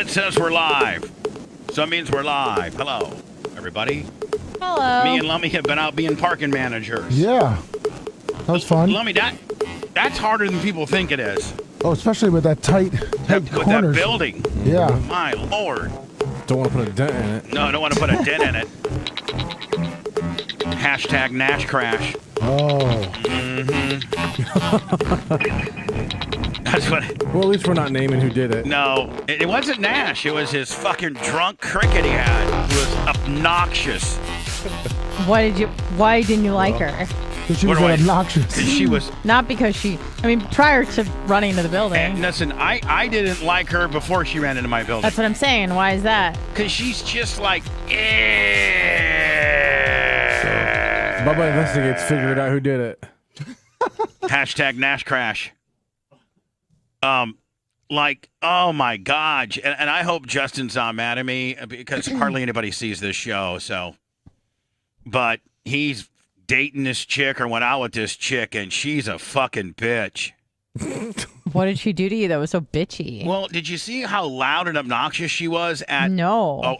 That says we're live. So that means we're live. Hello, everybody. Hello. Me and Lummy have been out being parking managers. Yeah. That was fun. Lummy, that's harder than people think it is. Oh, especially with that tight With that corners. building. Yeah. My Lord. Don't want to put a dent in it. No, I don't want to put a dent in it. Hashtag Nash Crash. Oh. That's what. Well, at least we're not naming who did it. No, it wasn't Nash. It was his fucking drunk cricket he had. It was obnoxious. Why didn't you like her? Because she What was do obnoxious. She was. Not because prior to running into the building. And listen, I didn't like her before she ran into my building. That's what I'm saying. Why is that? Because she's just like, Bubba investigates, figured out who did it. Hashtag Nash Crash. Like, oh my God. And I hope Justin's not mad at me because hardly anybody sees this show. So, but he's dating this chick or went out with this chick and she's a fucking bitch. What did she do to you that was so bitchy? Well, did you see how loud and obnoxious she was at? No.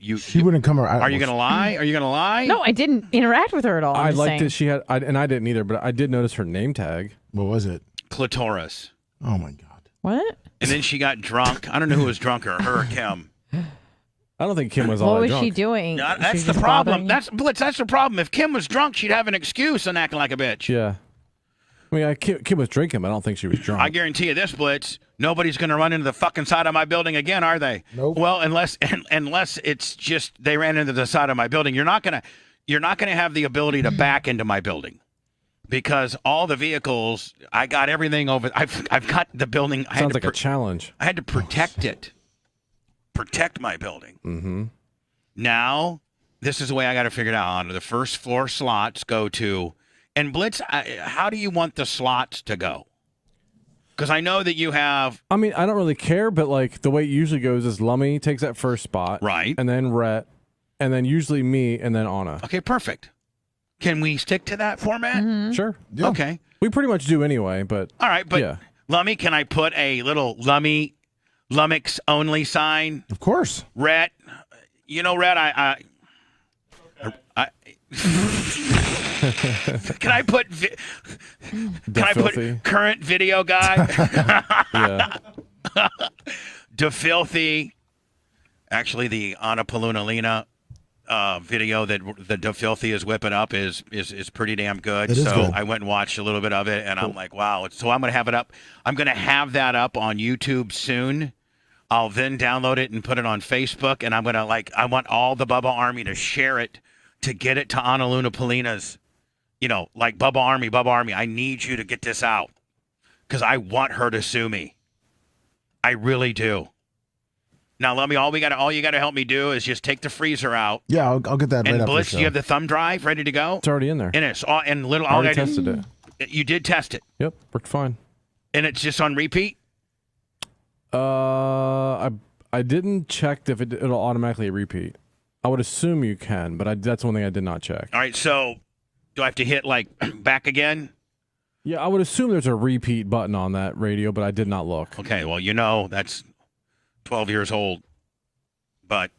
She wouldn't come around. Are you going to lie? Are you going to lie? No, I didn't interact with her at all. I liked that she had, and I didn't either, but I did notice her name tag. What was it? Clitoris. Oh, my God. What? And then she got drunk. I don't know who was drunker, her or Kim. I don't think Kim was all What that was drunk. she doing? No, She that's was the just problem. bothering you? That's the problem. If Kim was drunk, she'd have an excuse and acting like a bitch. Yeah. I mean, Kim was drinking, but I don't think she was drunk. I guarantee you this, Blitz, nobody's going to run into the fucking side of my building again, are they? Nope. Well, unless it's just they ran into the side of my building. You're not going to have the ability to back into my building because all the vehicles, I got everything over. I've got the building. Sounds like a challenge. I had to protect it. Protect my building. Mm-hmm. Now, this is the way I got to figure it out. The first floor slots go to, and Blitz, how do you want the slots to go? Because I know that you have. I mean, I don't really care, but like the way it usually goes is Lummy takes that first spot. Right. And then Rhett, and then usually me, and then Anna. Okay, perfect. Can we stick to that format? Mm-hmm. Sure. Yeah. Okay. We pretty much do anyway, but. All right, but yeah. Lummy, can I put a little Lummox only sign? Of course. Rhett, Rhett, I can I put current video guy? Yeah. DeFilthy. Actually, the Anna Palunalina video that the DeFilthy is whipping up is pretty damn good. It is so good. I went and watched a little bit of it, and I'm like, wow. So I'm going to have it up. I'm going to have that up on YouTube soon. I'll then download it and put it on Facebook, and I'm going to I want all the Bubba Army to share it to get it to Anna Luna Polina's, like Bubba Army, I need you to get this out because I want her to sue me. I really do. Now, let me. All you got to help me do is just take the freezer out. Yeah, I'll get that right and after Blitz, the show. do you have the thumb drive ready to go? It's already in there. And it's all and little. I already tested it. You did test it, Yep, worked fine. and it's just on repeat. I didn't check if it'll automatically repeat. I would assume you can, but that's one thing I did not check. All right, so do I have to hit back again? Yeah, I would assume there's a repeat button on that radio, but I did not look. Okay, well, that's 12 years old. But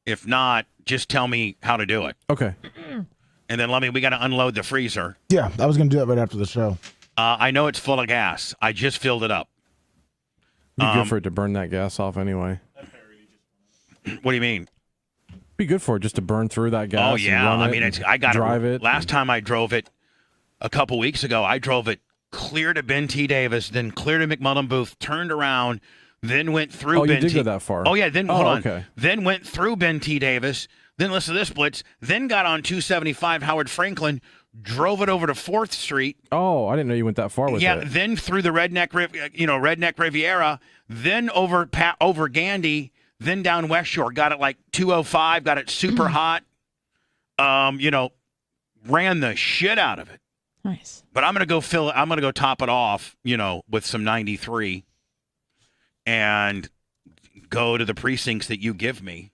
if not, just tell me how to do it. Okay. And then we got to unload the freezer. Yeah, I was going to do that right after the show. I know it's full of gas. I just filled it up. Be good for it to burn that gas off anyway. What do you mean? Be good for it just to burn through that gas. Oh, yeah. And run I got drive it. Last time I drove it a couple weeks ago, I drove it clear to Ben T. Davis, then clear to McMullen Booth, turned around, then went through Ben you did T. go that far. Oh, yeah. Then, hold on. Okay. Then went through Ben T. Davis. Then listen to this, Blitz. Then got on 275 Howard Franklin, drove it over to 4th Street. Oh, I didn't know you went that far with it. Then through the Redneck Riviera, then over Gandy, then down West Shore. Got it 205, got it super hot. Ran the shit out of it. Nice. But I'm going to go fill it. I'm going to go top it off, with some 93 and go to the precincts that you give me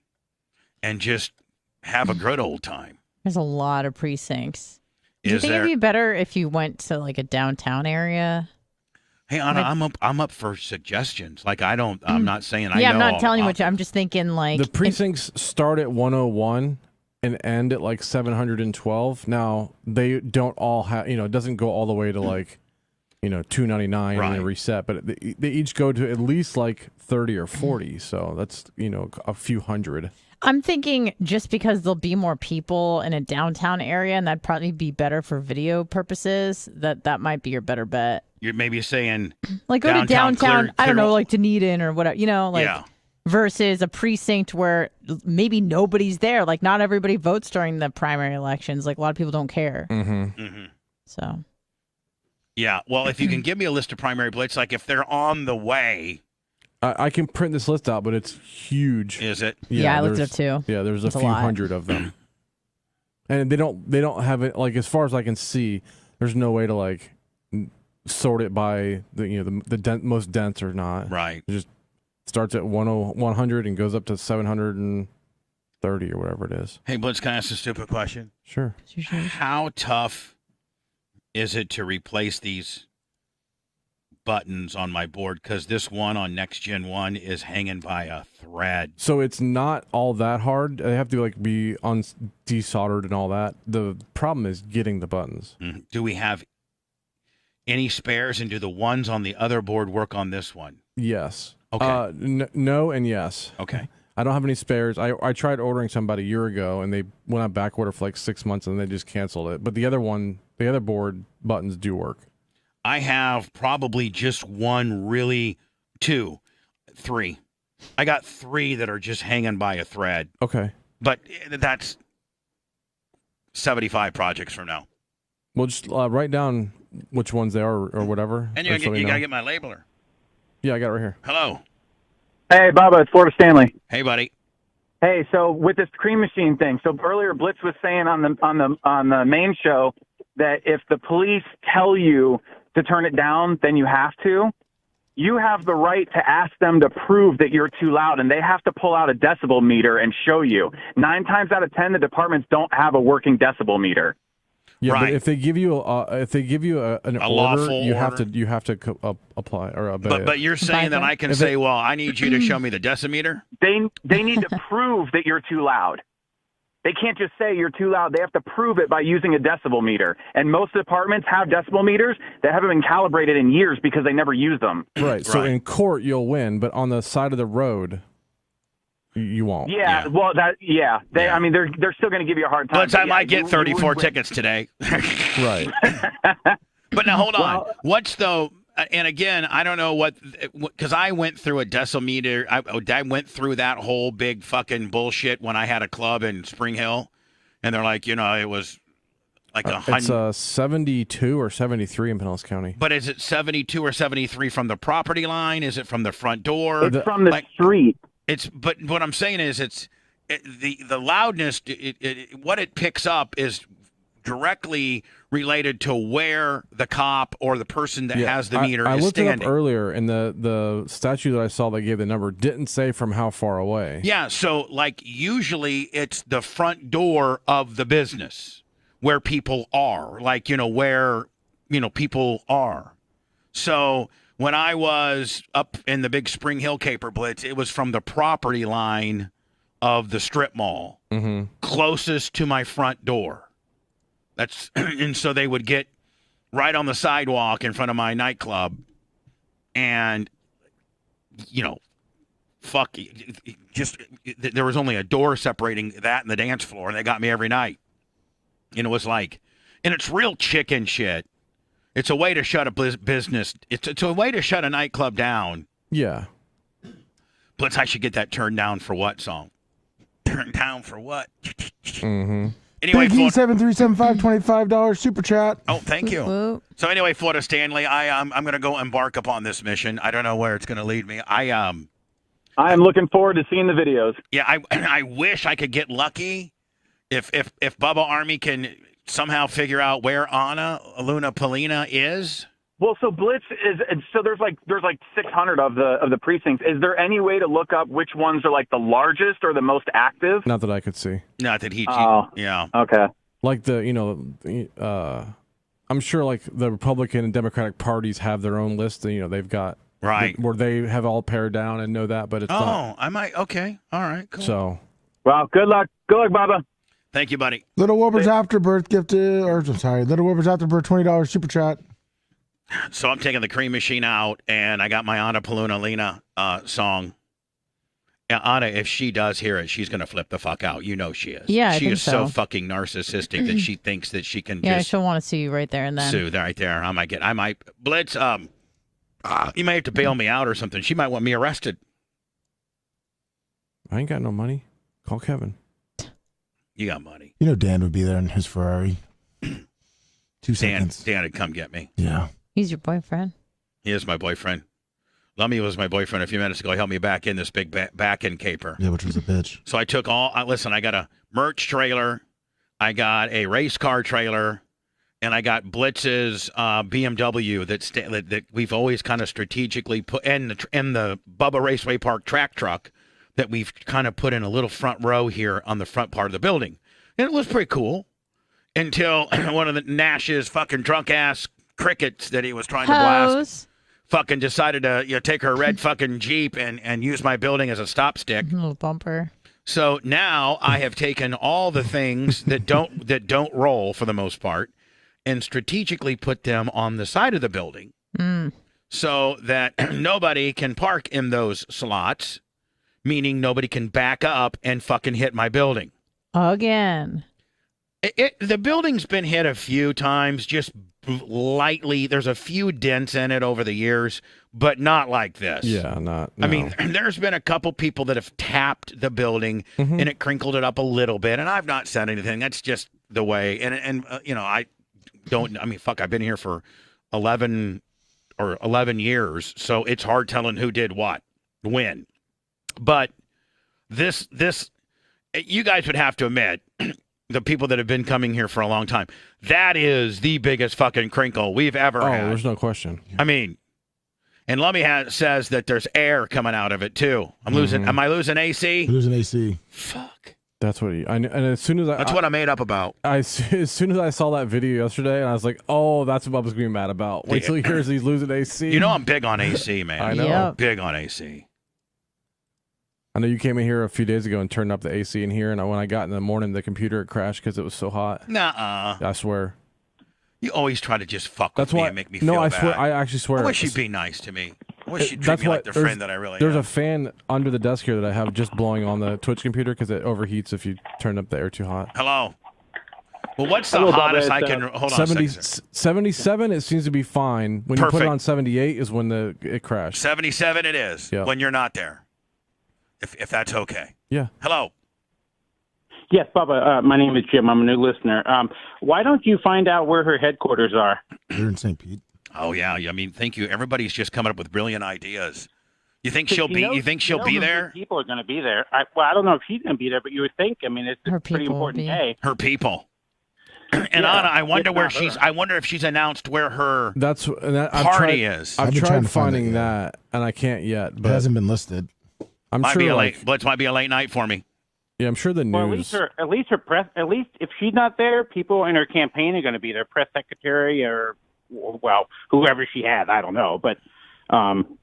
and just have a good old time. There's a lot of precincts. Do you Is think there? it'd be better if you went to a downtown area? Hey, Anna, I'm up for suggestions. Like I'm not saying I know. Yeah, I'm not all telling you about what. I'm just thinking like The precincts start at 101 and end at like 712. Now they don't all have, it doesn't go all the way to like, 299 and then reset, but they each go to at least like 30 or 40. So that's, a few hundred. I'm thinking just because there'll be more people in a downtown area, and that'd probably be better for video purposes. That might be your better bet. You're maybe saying Like go to downtown. clear, I don't know, like Dunedin or whatever. yeah. Versus a precinct where maybe nobody's there. Like not everybody votes during the primary elections. Like a lot of people don't care. So. Yeah. Well, if you can give me a list of primary blitz, like if they're on the way. I can print this list out, but it's huge. Is it? Yeah, I looked it up too. Yeah, there's a few hundred of them, and they don't have it. Like as far as I can see, there's no way to like sort it by the most dense or not. Right. It just starts at 100 and goes up to 730 or whatever it is. Hey, Blitz, can I ask a stupid question? Sure. How tough is it to replace these buttons on my board? Because this one on Next Gen 1 is hanging by a thread. So it's not all that hard. They have to like be desoldered and all that. The problem is getting the buttons. Mm-hmm. Do we have any spares, and do the ones on the other board work on this one? Yes. Okay. No and yes. Okay. I don't have any spares. I tried ordering some about a year ago, and they went on back order for like 6 months, and they just canceled it. But the other board buttons do work. I have probably just three. I got 3 that are just hanging by a thread. Okay. But that's 75 projects from now. Well, just write down which ones they are or whatever. And you got to get my labeler. Yeah, I got it right here. Hello. Hey, Bubba, it's Florida Stanley. Hey, buddy. Hey, so with this cream machine thing, so earlier Blitz was saying on the main show that if the police tell you to turn it down, then you have to. You have the right to ask them to prove that you're too loud, and they have to pull out a decibel meter and show you. 9 times out of 10, the departments don't have a working decibel meter. Yeah, right. But if they give you an order, you have to apply or obey. But you're saying that I can say, well, I need you to show me the decimeter? They need to prove that you're too loud. They can't just say you're too loud. They have to prove it by using a decibel meter. And most departments have decibel meters that haven't been calibrated in years because they never use them. Right. So in court you'll win, but on the side of the road you won't. Yeah. Well, I mean, they're still going to give you a hard time. But I might get 34 tickets today. Right. But now hold on. What's the? And again, I don't know because I went through a decimeter. I went through that whole big fucking bullshit when I had a club in Spring Hill, and they're like, it was like 100. It's 72 or 73 in Pinellas County. But is it 72 or 73 from the property line? Is it from the front door? It's from the street. But what I'm saying is the loudness. What it picks up is directly related to where the cop or the person that has the meter is standing. I looked it up earlier, and the statute that I saw that gave the number didn't say from how far away. Yeah, so like usually it's the front door of the business where people are, like where people are. So when I was up in the big Spring Hill Caper Blitz, it was from the property line of the strip mall, closest to my front door. And so they would get right on the sidewalk in front of my nightclub, and there was only a door separating that and the dance floor, and they got me every night. And it was like, and it's real chicken shit. It's a way to shut a business. It's a way to shut a nightclub down. Yeah. Blitz, I should get that turned down for what song? Turned down for what? Mm-hmm. Anyway, Big E7375 $25 super chat. Oh, thank you. So anyway, Florida Stanley, I'm going to go embark upon this mission. I don't know where it's going to lead me. I am looking forward to seeing the videos. Yeah, I wish I could get lucky. If Bubba Army can somehow figure out where Anna Luna Polina is. Well, so Blitz is there's like 600 of the precincts. Is there any way to look up which ones are like the largest or the most active? Not that I could see. Not that he. Oh, yeah. Okay. Like the I'm sure like the Republican and Democratic parties have their own list. And, they've got where they have all pared down and know that, but it's not. I might. Okay. All right. Cool. So, Well, good luck. Good luck, Bubba. Thank you, buddy. Little Wilbur's Afterbirth gifted, Little Wilbur's Afterbirth $20 super chat. So I'm taking the cream machine out, and I got my Anna Paluna Lena song. Yeah, Anna, if she does hear it, she's going to flip the fuck out. You know she is. Yeah, I she think is so fucking narcissistic that she thinks that she can just she'll want to see you right there and then. sue right there. I might Blitz. You might have to bail me out or something. She might want me arrested. I ain't got no money. Call Kevin. You got money. You know Dan would be there in his Ferrari. 2 seconds. Dan would come get me. Yeah. He's your boyfriend. He is my boyfriend. Lummy was my boyfriend a few minutes ago. He helped me back in this big back end caper. Yeah, which was a bitch. So I took listen, I got a merch trailer, I got a race car trailer, and I got Blitz's BMW that we've always kind of strategically put in the Bubba Raceway Park track truck that we've kind of put in a little front row here on the front part of the building. And it was pretty cool until one of the Nash's fucking drunk ass crickets that he was trying to blast fucking decided to take her red fucking Jeep and use my building as a stop stick. A little bumper. So now I have taken all the things that don't roll for the most part and strategically put them on the side of the building so that nobody can park in those slots, meaning nobody can back up and fucking hit my building. Again. The building's been hit a few times, just lightly. There's a few dents in it over the years, but not like this. Yeah, no. I mean, there's been a couple people that have tapped the building and it crinkled it up a little bit, and I've not said anything. That's just the way. And I don't. I mean, fuck. I've been here for 11 years, so it's hard telling who did what, when. But this, you guys would have to admit. The people that have been coming here for a long time, that is the biggest fucking crinkle we've ever had. Oh, there's no question. I mean, and Lummy says that there's air coming out of it too. Am I losing AC? Losing AC. Fuck. That's what and as soon as that's what I made up about. As soon as I saw that video yesterday, and I was like, oh, that's what Bubba's gonna be mad about. Wait till he hears he's losing AC. You know I'm big on AC, man. I know. Yep. Big on AC. I know you came in here a few days ago and turned up the AC in here, and when I got in the morning, the computer crashed because it was so hot. Nuh-uh. I swear. You always try to just fuck with That's me why, and make me feel bad. No, I bad. swear. I actually swear. I wish you'd be nice to me. I wish you'd treat me like the friend that I really There's am. a fan under the desk here that I have just blowing on the Twitch computer because it overheats if you turn up the air too hot. Hello. Well, what's the hottest I can... Hold on 70, a second. 77, it seems to be fine. When you put it on 78 is when it crashed. 77 it is when you're not there. If that's okay. Yeah. Hello. Yes, Bubba. My name is Jim. I'm a new listener. Why don't you find out where her headquarters are? They're in St. Pete. Oh yeah. I mean, thank you. Everybody's just coming up with brilliant ideas. You think she'll be? You think she'll be there? People are going to be there. I don't know if she's going to be there, but you would think. I mean, it's a pretty important day. Her people. And Anna, I wonder where she's. I wonder if she's announced where her party is. I've tried finding that, and I can't yet. But it hasn't been listed. I'm might sure be a late. Blitz might be a late night for me. Yeah, I'm sure the news. Well, at least her press. At least if she's not there, people in her campaign are going to be there. Press secretary or whoever she had. I don't know, but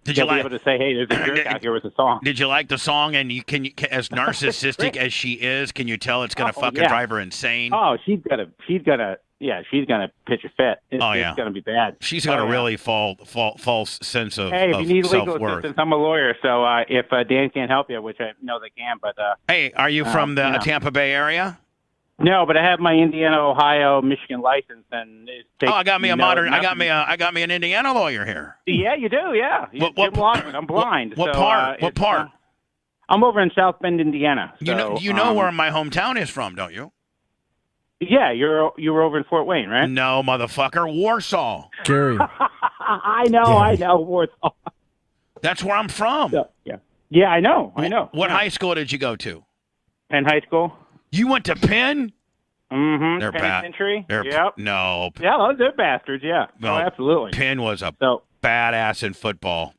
did you be able to say, "Hey, there's a jerk out here with a song." Did you like the song? And can as narcissistic as she is, can you tell it's going to fucking drive her insane? Oh, she's gonna pitch a fit. It's gonna be bad. She's got a really false sense of Hey, if you need legal self-worth. assistance, I'm a lawyer. So if Dan can't help you, which I know they can, but hey, are you from the Tampa Bay area? No, but I have my Indiana, Ohio, Michigan license, and it takes, I got me a modern. I got me an Indiana lawyer here. Yeah, you do. Yeah, What Lockman. I'm blind. What part? What part? I'm over in South Bend, Indiana. So, you know where my hometown is from, don't you? Yeah, you were over in Fort Wayne, right? No, motherfucker, Warsaw. Gary. I know, Warsaw. That's where I'm from. So, yeah, I know. What high school did you go to? Penn High School. You went to Penn? Mm-hmm. They're Penitentiary. Yep. No. Yeah, they're bastards. Yeah. No, absolutely. Penn was a badass in football.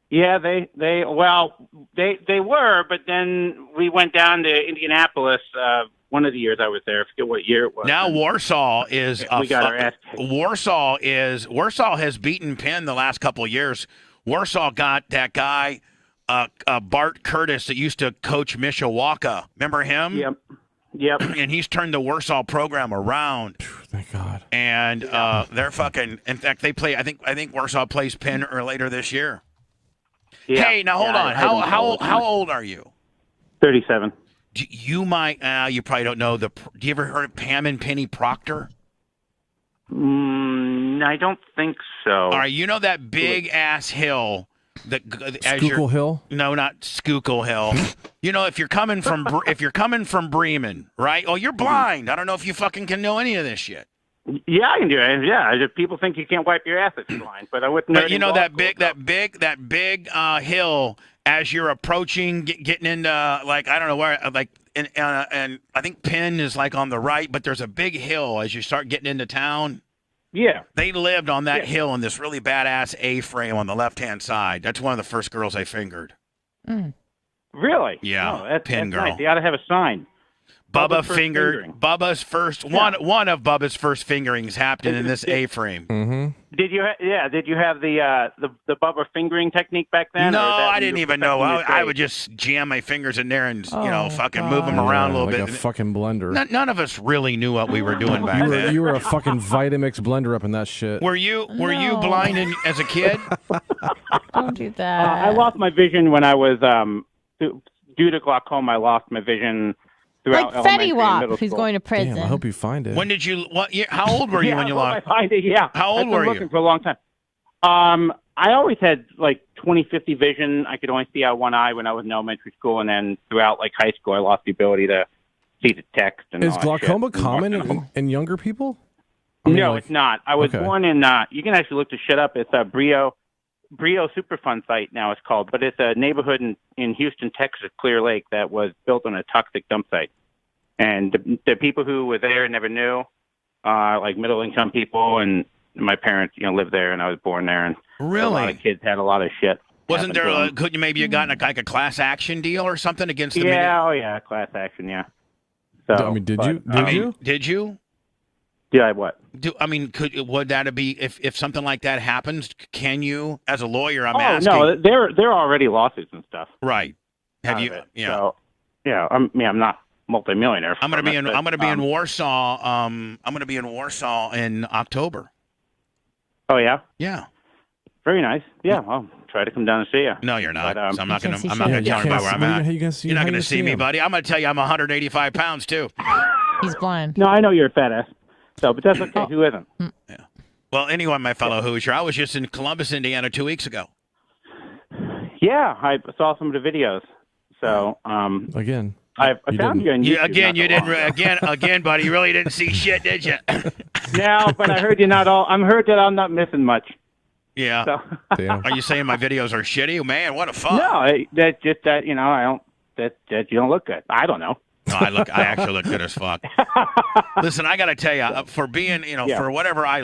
Yeah, they were, but then we went down to Indianapolis one of the years I was there. I forget what year it was. Now Warsaw is we got our ass kicked. Warsaw has beaten Penn the last couple of years. Warsaw got that guy Bart Curtis that used to coach Mishawaka. Remember him? Yep. And he's turned the Warsaw program around. Thank God. And they're fucking. In fact, they play. I think Warsaw plays Penn or later this year. Yeah. Hey, now hold on. How old are you? 37. You might. You probably don't know the. Do you ever heard of Pam and Penny Proctor? I don't think so. All right, you know that big ass hill that Schuylkill Hill? No, not Schuylkill Hill. You know, if you're coming from Bremen, right? Oh, you're blind. I don't know if you fucking can know any of this shit. Yeah, I can do it. Yeah, people think you can't wipe your ass if you're blind, but I wouldn't. But you know that big hill as you're approaching, getting into like I don't know where, like and I think Penn is like on the right, but there's a big hill as you start getting into town. Yeah. They lived on that hill in this really badass A-frame on the left-hand side. That's one of the first girls I fingered. Really? Yeah, Oh, that's Penn girl. nice. They ought to have a sign. Bubba Bubba's fingered fingering. Bubba's first one of Bubba's first fingerings happened in this A-frame. Mm-hmm. Did you? Did you have the Bubba fingering technique back then? No, or is that I when didn't you were even know. perfecting your I trade? would just jam my fingers in there and Oh, fucking move them God. around a little like bit. a fucking blender. None of us really knew what we were doing back then. You were a fucking Vitamix blender up in that shit. Were you No. blind as a kid? Don't do that. I lost my vision when I was due to glaucoma. I lost my vision throughout like elementary Fetty and Wap, middle who's school. going to prison. Damn, I hope you find it. When did you? What year? How old were you when you I lost? find it, yeah. How old I've been were you? looking for a long time. I always had like 20/50 vision. I could only see out one eye when I was in elementary school, and then throughout like high school, I lost the ability to see the text. And Is all that glaucoma shit. common in younger people? I mean, No, like- it's not. I was Okay. born in. You can actually look the shit up. It's a Brio Superfund site now. It's called, but it's a neighborhood in Houston, Texas, Clear Lake, that was built on a toxic dump site. And the people who were there never knew, like middle income people, and my parents, lived there, and I was born there, and a lot Really? of kids had a lot of shit. Wasn't happen there? to them. Couldn't you maybe have gotten a class action deal or something against the? Yeah, oh yeah, class action, yeah. So, I mean, did you? Did you? Did I what? Would that be if something like that happens? Can you, as a lawyer, I'm Oh asking? no, there are already lawsuits and stuff. Right. Have out you? of it. Yeah. So, yeah, I'm not multimillionaire. I'm gonna be in. from it, I'm gonna but, be in Warsaw. I'm gonna be in Warsaw in October. Oh yeah, Yeah. very nice. Yeah, I'll try to come down and see you. No, you're not. But, So I'm not You gonna. can't see I'm not shit. gonna tell anybody where I'm at. You're not gonna see me, buddy. I'm gonna tell you I'm 185 pounds too. He's blind. No, I know you're a fat ass. So, but that's okay. Who isn't? Well, anyway, my fellow Hoosier, I was just in Columbus, Indiana 2 weeks ago. Yeah, I saw some of the videos. So, Again. I You found didn't. you on YouTube. You not didn't. so long Again, buddy. You really didn't see shit, did you? ago. No, but I heard you're not all. I'm heard that I'm not missing much. Yeah. So, Damn. Are you saying my videos are shitty? Man, what a fuck. no, that's just that I don't. That you don't look good. I don't know. No, I actually look good as fuck. Listen, I got to tell you, for being, Yeah. for whatever I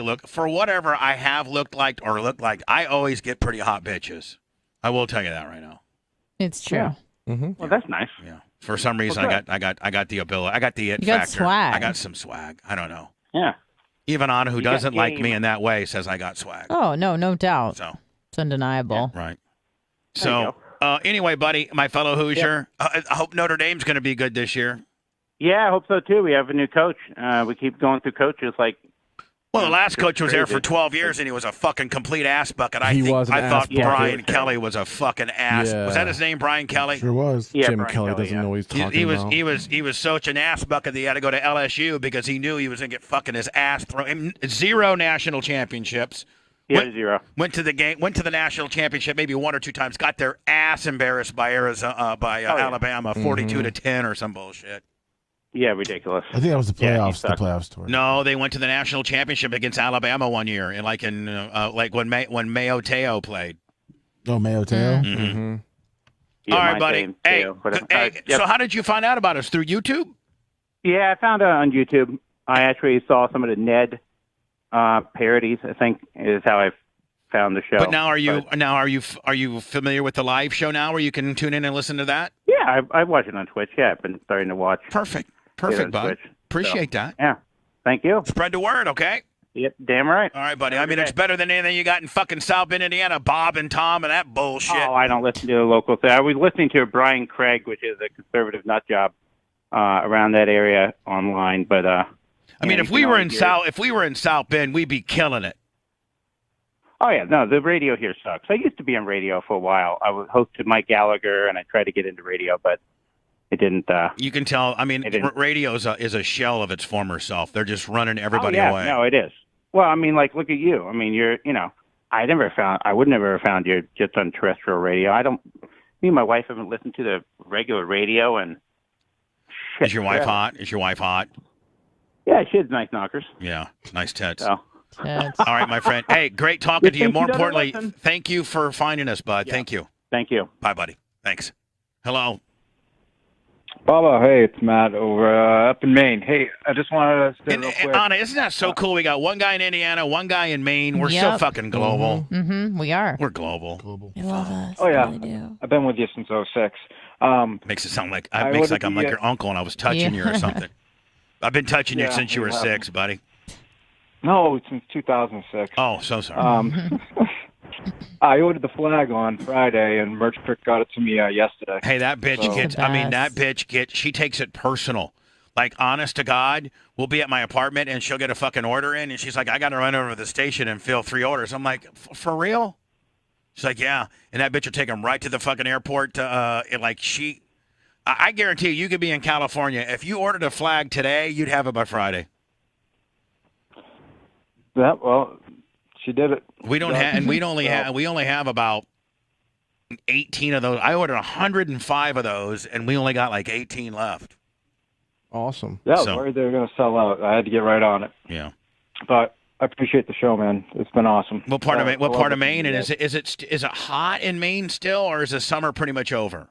have looked like or look like, I always get pretty hot bitches. I will tell you that right now. It's true. Yeah. Mm-hmm. Well, that's nice. Yeah. For some reason, Well, I got the ability. I got the it You got factor. swag. I got some swag. I don't know. Yeah. Even Anna, who You got doesn't like game. me in that way, says I got swag. Oh, no doubt. So, It's undeniable. right. There you So, anyway, buddy, my fellow Hoosier, I hope Notre Dame's going to be good this year. Yeah, I hope so too. We have a new coach. We keep going through coaches like. Well, the last It's coach was there crazy. for 12 years, and he was a fucking complete ass bucket. I He think was an I ass thought bucket. Brian Yeah. Kelly was a fucking ass. Yeah. Was that his name, Brian Kelly? Sure was. Yeah, Jim Brian Kelly doesn't yeah. know what he's talking about. He was such an ass bucket that he had to go to LSU because he knew he was going to get fucking his ass thrown. 0 national championships. Yeah, Went- 0. Went to the national championship maybe 1 or 2 times. Got their ass embarrassed by Alabama, 42-10 or some bullshit. Yeah, ridiculous. I think that was the Yeah, he playoffs. The sucked. playoffs tour. No, they went to the national championship against Alabama one year, and like when Mayo Teo played. Oh, Mayo Teo. Mm-hmm. Yeah, All right, my buddy. same, Hey, too. But, hey, yep. so how did you find out about us? Through YouTube? Yeah, I found it on YouTube. I actually saw some of the Ned parodies. I think is how I found the show. But now are you familiar with the live show now, where you can tune in and listen to that? Yeah, I watch it on Twitch. Yeah, I've been starting to watch. Perfect. Perfect, bud. switch. Appreciate that. Yeah. Thank you. Spread the word, okay? Yep, damn right. All right, buddy. I mean, it's better than anything you got in fucking South Bend, Indiana, Bob and Tom and that bullshit. Oh, I don't listen to the local thing. I was listening to Brian Craig, which is a conservative nut job around that area online. But I mean, if we were in South Bend, we'd be killing it. Oh yeah, no, the radio here sucks. I used to be on radio for a while. I was hosted Mike Gallagher, and I tried to get into radio, but it didn't. You can tell. I mean, radio is a shell of its former self. They're just running everybody away. No, it is. Well, I mean, like, look at you. I mean, I would never have found you just on terrestrial radio. Me and my wife haven't listened to the regular radio, and shit. Is your wife hot? Yeah, she has nice knockers. Yeah, nice tits. So. All right, my friend. Hey, great talking to you. More importantly, thank you for finding us, bud. Yeah. Thank you. Thank you. Bye, buddy. Thanks. Hello. Bubba, hey, it's Matt over up in Maine. Hey, I just wanted to say real quick. Anna, isn't that so cool? We got one guy in Indiana, one guy in Maine. We're so fucking global. Mm-hmm. We are. We're global. I love us. Oh, yeah. I really do. I've been with you since 06. Makes it sound like I'm like your uncle and I was touching you or something. I've been touching you since you were 6, buddy. No, since 2006. Oh, so sorry. I ordered the flag on Friday, and Merch Trick got it to me yesterday. Hey, that bitch she takes it personal. Like, honest to God, we'll be at my apartment, and she'll get a fucking order in, and she's like, I got to run over to the station and fill 3 orders. I'm like, for real? She's like, yeah. And that bitch will take them right to the fucking airport. I guarantee you could be in California. If you ordered a flag today, you'd have it by Friday. Yeah, well, she did it. We only have about 18 of those. I ordered 105 of those, and we only got like 18 left. Awesome. Yeah, I was worried they were going to sell out. I had to get right on it. Yeah. But I appreciate the show, man. It's been awesome. What part of Maine? And is it hot in Maine still, or is the summer pretty much over?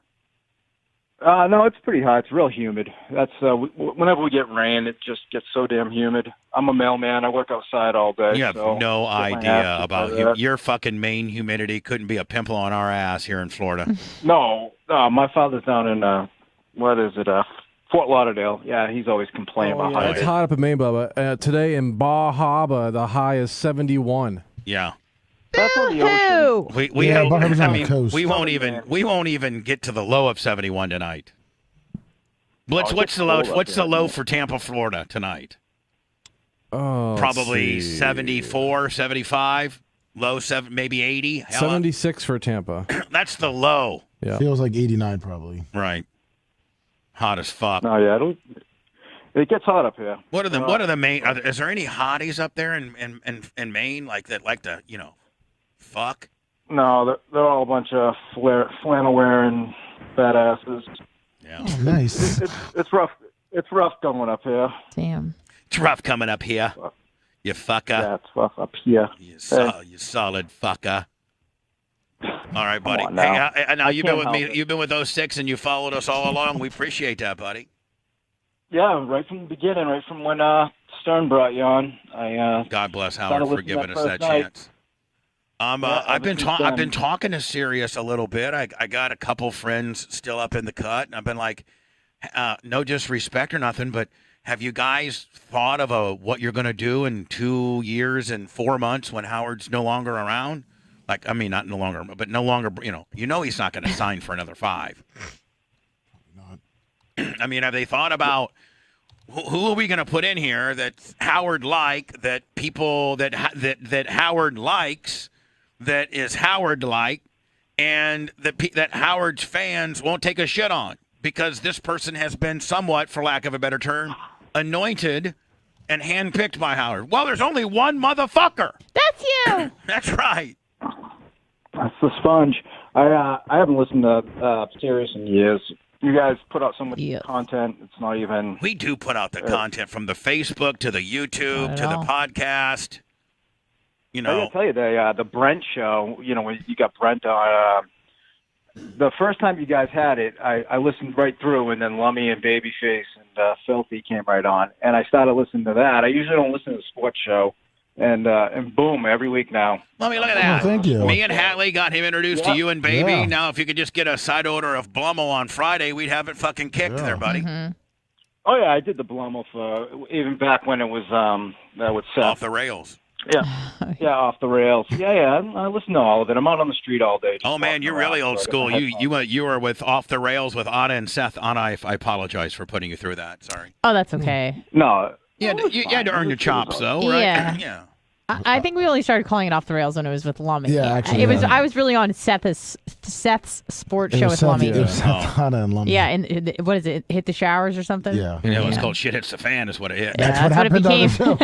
No, it's pretty hot. It's real humid. That's whenever we get rain, it just gets so damn humid. I'm a mailman. I work outside all day. You have no idea about your fucking Maine humidity. Couldn't be a pimple on our ass here in Florida. No, my father's down in Fort Lauderdale. Yeah, he's always complaining about how it's hot up in Maine, Bubba. Today in Baja Harbor, the high is 71. Yeah. That's on the ocean. We won't even get to the low of 71 tonight. Blitz, what's the low? What's the low for Tampa, Florida tonight? Oh, probably 74, 75. Low 7, maybe 80. 76 for Tampa. That's the low. Yeah, feels like 89 probably. Right. Hot as fuck. Oh yeah, it gets hot up here. What are the main? Is there any hotties up there in Maine like that? Like the fuck? No, they're all a bunch of flannel wearing badasses. Yeah. Oh, nice. It's rough. It's rough going up here. Damn. It's rough coming up here. You fucker. Yeah, it's rough up here. You solid fucker. All right, buddy. Now. Hey, now you've been with me. You've been with 06, and you followed us all along. We appreciate that, buddy. Yeah, right from the beginning, right from when Stern brought you on. God bless Howard for giving us that chance. I've been talking to Sirius a little bit. I got a couple friends still up in the cut, and I've been like, no disrespect or nothing, but have you guys thought of what you're going to do in 2 years and 4 months when Howard's no longer around? Like, I mean, not no longer, but no longer. You know, he's not going to sign for another 5. I mean, have they thought about who are we going to put in here that Howard that people that Howard likes, that is Howard like, and that Howard's fans won't take a shit on because this person has been somewhat, for lack of a better term, anointed and handpicked by Howard. Well, there's only one motherfucker. That's you. That's right. That's the sponge. I haven't listened to Sirius in years. You guys put out so much content. It's not even. We do put out the content from the Facebook to the YouTube to the podcast. I gotta tell you, the Brent show. When you got Brent on, the first time you guys had it, I listened right through, and then Lummy and Babyface and Filthy came right on, and I started listening to that. I usually don't listen to the sports show. And boom, every week now. Let me look at that. Oh, thank you. Me and Hatley got him introduced to you and Baby. Yeah. Now, if you could just get a side order of Blummel on Friday, we'd have it fucking kicked there, buddy. Mm-hmm. Oh yeah, I did the Blumel even back when it was with Seth. Off the rails. Yeah, off the rails. Yeah. I listen to all of it. I'm out on the street all day. Oh man, you're really old school. You were with Off the Rails with Anna and Seth. Anna, I apologize for putting you through that. Sorry. Oh, that's okay. No. You had to earn your chops, though, right? Yeah. I think we only started calling it Off the Rails when it was with Lummy. Yeah, actually, I was really on Seth's sports show with Lummy. It was Seth, Anna, and Lummy. Yeah, and what is it? Hit the showers or something? Yeah. It was called Shit Hits the Fan, is what it hit. That's what happened on the show.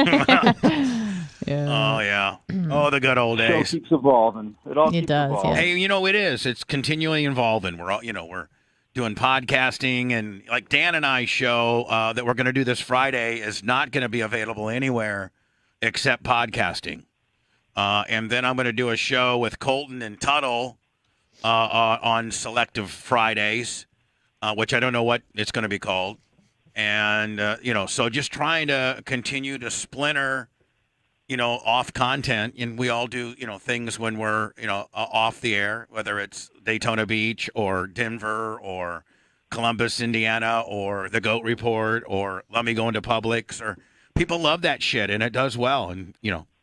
Oh yeah. Oh, the good old The days. show keeps evolving. It does, evolving. yeah. Hey, it is. It's continually evolving. We're all, we're doing podcasting, and like Dan and I's show that we're going to do this Friday is not going to be available anywhere except podcasting. And then I'm going to do a show with Colton and Tuttle on Selective Fridays, which I don't know what it's going to be called. And, so just trying to continue to splinter, off content. And we all do, things when we're, off the air, whether it's Daytona Beach or Denver or Columbus, Indiana, or the Goat Report or Let Me Go Into Publix. Or people love that shit, and it does well. And,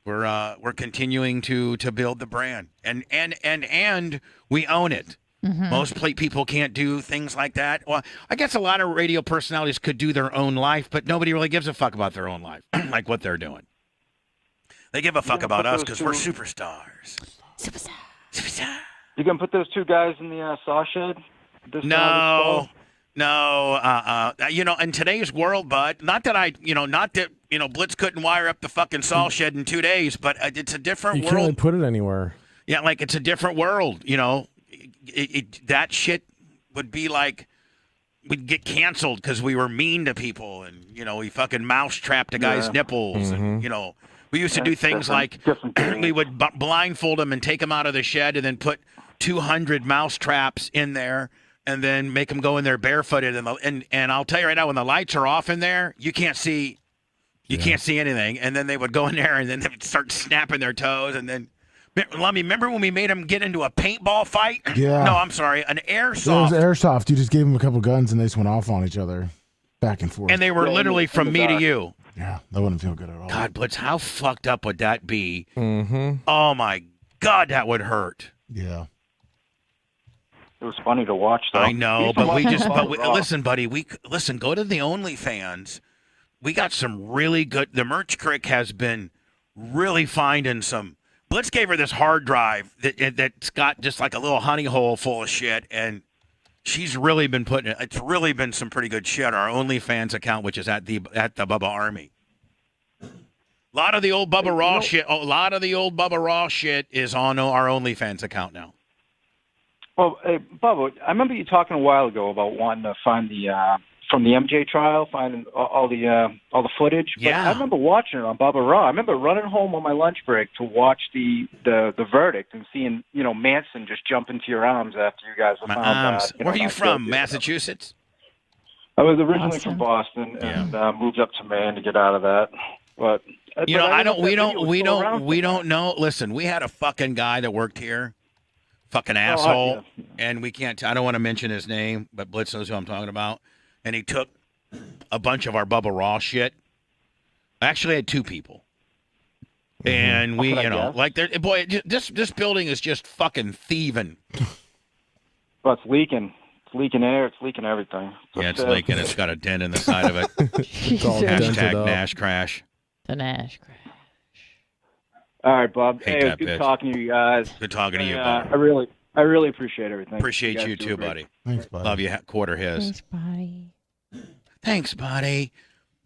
we're continuing to build the brand, and we own it. Mm-hmm. Most people can't do things like that. Well, I guess a lot of radio personalities could do their own life, but nobody really gives a fuck about their own life, like what they're doing. They give a fuck about us because we're superstars. Superstar. You gonna put those two guys in the saw shed? No. In today's world, bud, not that Blitz couldn't wire up the fucking saw shed in 2 days, but it's a different world. You can't really put it anywhere. Yeah, like it's a different world, that shit would be like, we'd get canceled because we were mean to people, and, we fucking mouse-trapped a guy's nipples, and, we used to do things like we would blindfold them and take them out of the shed and then put 200 mouse traps in there and then make them go in there barefooted. And I'll tell you right now, when the lights are off in there, you can't see anything. And then they would go in there and then they would start snapping their toes. And then, remember when we made them get into a paintball fight? Yeah. No, I'm sorry, an airsoft. It was airsoft. You just gave them a couple guns and they just went off on each other, back and forth. And they were literally from me to you. Yeah, that wouldn't feel good at all. God, Blitz, how fucked up would that be? Mm-hmm. Oh, my God, that would hurt. Yeah. It was funny to watch, though. I know, but listen, buddy, go to the OnlyFans. We got some really good, the merch crick has been really finding some. Blitz gave her this hard drive that's got just like a little honey hole full of shit, and she's really been it's really been some pretty good shit. Our OnlyFans account, which is at the Bubba Army. A lot of the old Bubba Raw shit. A lot of the old Bubba Raw shit is on our OnlyFans account now. Well, hey, Bubba, I remember you talking a while ago about wanting to find the from the MJ trial, finding all the footage. But yeah. I remember watching it on Bubba Raw. I remember running home on my lunch break to watch the verdict and seeing Manson just jump into your arms after you guys were found. Where are you from? Massachusetts? I was originally from Boston and moved up to Maine to get out of that. But we don't know. Listen, we had a fucking guy that worked here. Fucking asshole. And we can't, I don't want to mention his name, but Blitz knows who I'm talking about. And he took a bunch of our Bubba Raw shit. I actually had two people. And we, this building is just fucking thieving. Well, it's leaking. It's leaking air. It's leaking everything. It's leaking. It's got a dent in the side of it. It's all Hashtag Nash Crash. The Nash Crash. All right, Bob. Hate hey, it was that good bitch. talking to you guys. Good talking to you, Bob. I really appreciate everything. Appreciate you too, buddy. Thanks, buddy. Love you, quarter his. Thanks, buddy. Thanks, buddy.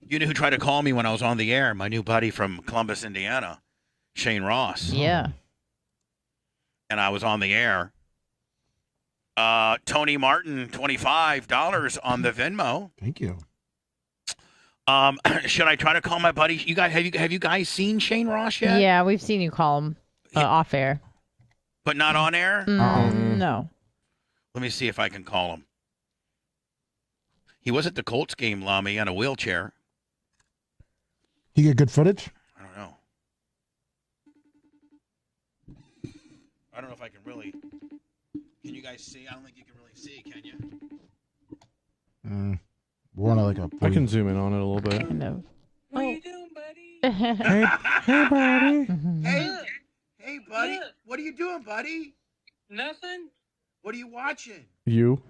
You knew who tried to call me when I was on the air? My new buddy from Columbus, Indiana, Shane Ross. Yeah. And I was on the air. Tony Martin, $25 on the Venmo. Thank you. Should I try to call my buddy? You guys, have you guys seen Shane Ross yet? Yeah, we've seen you call him off air. But not on air? No. Let me see if I can call him. He was at the Colts game, Lamy, on a wheelchair. You get good footage? I don't know. I don't know if I can really. Can you guys see? I don't think you can really see, can you? We're on like a. I can zoom in on it a little bit. Kind of. What are you doing, buddy? Hey, buddy. Hey, buddy. What are you doing, buddy? Nothing. What are you watching? You?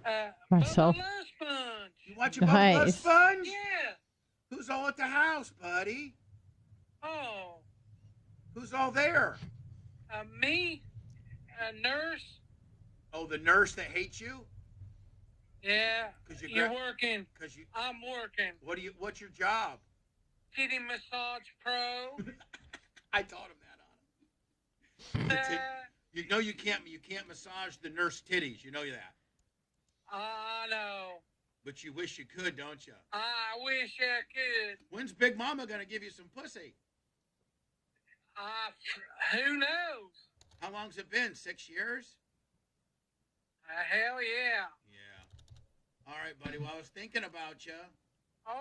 Myself. Bubba Love Sponge. You watching Bubba Nice. Love Sponge? Yeah. Who's all at the house, buddy? Oh, Who's all there? me, a nurse. Oh, the nurse that hates you? Yeah. 'Cause you You're gra- working. 'Cause you. I'm working. What's your job? Titty Massage Pro. I taught him that on him. You know you can't massage the nurse titties. You know that. I know. But you wish you could, don't you? I wish I could. When's Big Mama gonna give you some pussy? Who knows? How long's it been? 6 years? Hell yeah. Yeah. All right, buddy. Well, I was thinking about you.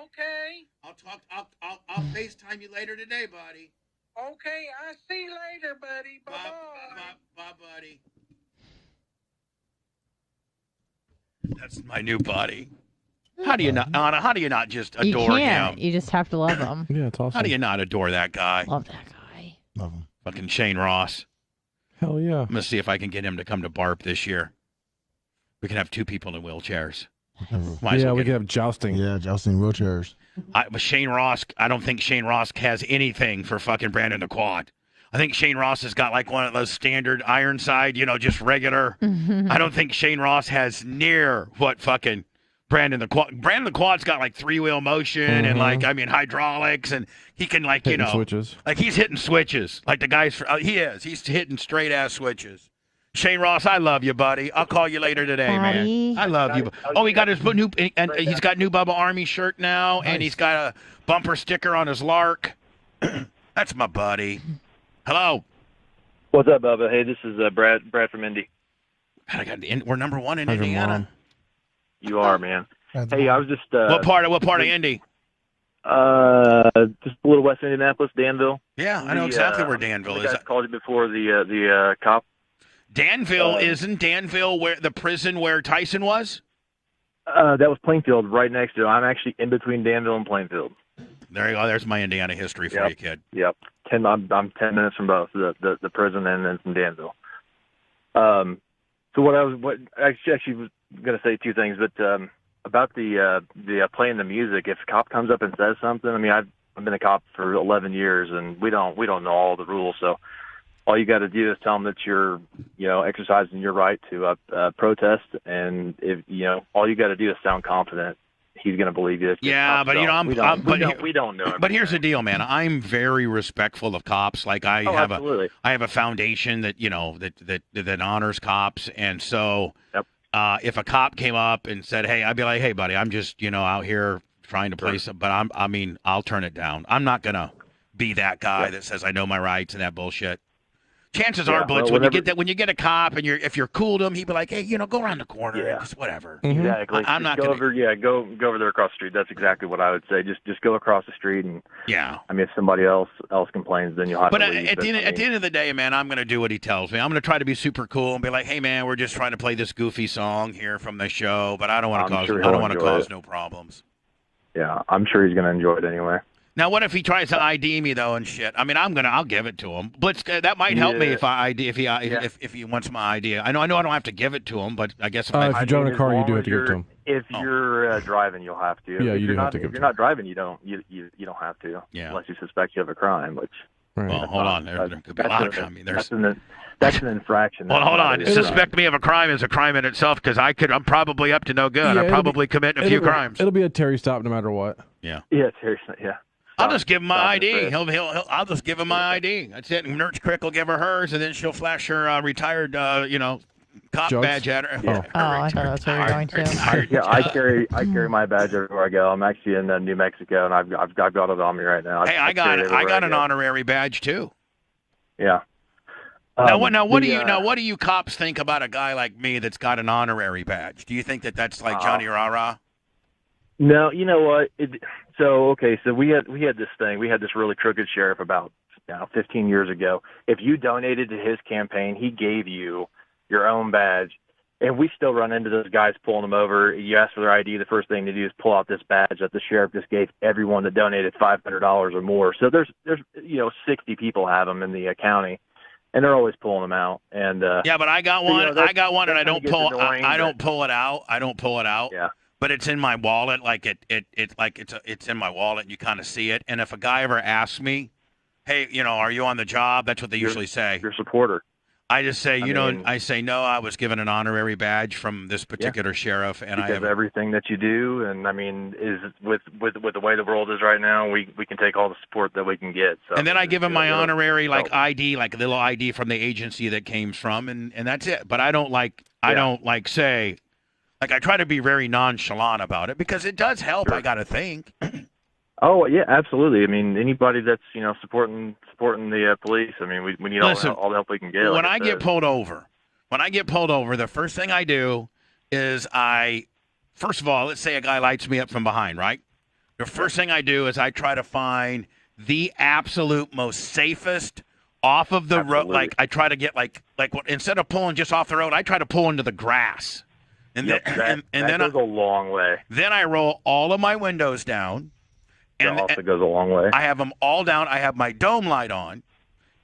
Okay. I'll FaceTime you later today, buddy. Okay. I'll see you later, buddy. Bye-bye. Bye, buddy. That's my new buddy. How do you not, Anna? How do you not just You adore can't. him? You just have to love him. Yeah, it's awesome. How do you not adore that guy? Love that guy. Love him. Fucking Shane Ross. Hell yeah. I'm gonna see if I can get him to come to BARP this year. We can have 2 people in wheelchairs. Might as Yeah, well we get- could have jousting. Yeah, jousting wheelchairs. But Shane Ross, I don't think Shane Ross has anything for fucking Brandon the Quad. I think Shane Ross has got like one of those standard Ironside, just regular. I don't think Shane Ross has near what fucking Brandon the Quad. Brandon the Quad's got like 3-wheel motion and hydraulics, and he can Hitting switches. like he's hitting switches. Like the guys, he's hitting straight ass switches. Shane Ross, I love you, buddy. I'll call you later today, Buddy. man. I love you. Oh, he got his new, and he's got new Bubba Army shirt now, and he's got a bumper sticker on his Lark. That's my buddy. Hello. What's up, Bubba? Hey, this is Brad from Indy. We're number 1 in How's your Indiana. mom? You are, man. Hey, I was just What part of Indy? just a little west of Indianapolis, Danville. Yeah, I know exactly where Danville I is. called you before the cop. Danville isn't Danville where the prison where Tyson was? That was Plainfield, right next to it. I'm actually in between Danville and Plainfield. There you go. There's my Indiana history for you, kid. Yep. I'm 10 minutes from both the prison and then from Danville. So what I actually was going to say 2 things, but about the playing the music. If a cop comes up and says something, I mean, I've been a cop for 11 years, and we don't know all the rules. So all you got to do is tell them that you're exercising your right to protest, and if all you got to do is sound confident. He's going to believe you. Yeah, but we don't know. But here's the deal, man. I'm very respectful of cops. Like I have a foundation that that honors cops, and so if a cop came up and said, "Hey," I'd be like, "Hey, buddy, I'm just out here trying to play some," but I'll turn it down. I'm not gonna be that guy that says I know my rights and that bullshit. Chances are, Blitz, when you get a cop and if you're cool to him, he'd be like, "Hey, go around the corner, and just whatever." Exactly. I'm not go gonna... over. Yeah, go over there across the street. That's exactly what I would say. Just go across the street, and I mean, if somebody else complains, then you'll have to leave. At the end of the day, man, I'm gonna do what he tells me. I'm gonna try to be super cool and be like, "Hey, man, we're just trying to play this goofy song here from the show, but I don't want to cause no problems." Yeah, I'm sure he's gonna enjoy it anyway. Now, what if he tries to ID me though and shit? I mean, I'll give it to him. Blitz, that might help me if he wants my ID. I know I don't have to give it to him, but I guess if you drive in a car, you do have to give it to him. If you're driving, you'll have to. Yeah, you do have to give it to him. If you're not driving, you don't have to. Yeah. Unless you suspect you have a crime, which. Right. Well, hold on. There could be a lot of crime. That's an infraction. Well, hold on. Suspect me of a crime is a crime in itself because I'm probably up to no good. I probably commit a few crimes. It'll be a Terry stop no matter what. Yeah. Yeah, seriously. Yeah. I'll just give him my ID. I'll just give him my ID. That's it. And Nurse Crick will give her hers, and then she'll flash her retired, cop Jugs? badge at her. Yeah. I thought that's where you're going to. Yeah, I carry my badge everywhere I go. I'm actually in New Mexico, and I've got it on me right now. Hey, I got an honorary badge too. Yeah. Now what do you cops think about a guy like me that's got an honorary badge? Do you think that's like Johnny Rah-Rah? No, you know what? So we had this thing. We had this really crooked sheriff about 15 years ago. If you donated to his campaign, he gave you your own badge. And we still run into those guys pulling them over. You ask for their ID, the first thing to do is pull out this badge that the sheriff just gave everyone that donated $500 or more. So there's 60 people have them in the county, and they're always pulling them out. And yeah, but I got one. I got one, and I don't pull. I don't but, pull it out. I don't pull it out. Yeah. But it's in my wallet. Like it's in my wallet, and you kind of see it. And if a guy ever asks me, "Hey, are you on the job?" That's what they usually say. Your supporter. I just say, I say, no, I was given an honorary badge from this particular sheriff, and because I have everything that you do, and I mean, is with the way the world is right now, we can take all the support that we can get. So, and then I give him my honorary ID, like a little ID from the agency that came from, and that's it. But I don't say, I try to be very nonchalant about it because it does help. Sure. I got to think. Oh yeah, absolutely. I mean, anybody that's supporting the police. I mean, we need all the help we can get. When I get pulled over, the first thing I do is first of all, let's say a guy lights me up from behind, right? The first thing I do is I try to find the absolute most safest off of the road. Like I try to get instead of pulling just off the road, I try to pull into the grass. And that goes a long way. Then I roll all of my windows down. That also goes a long way. I have them all down. I have my dome light on,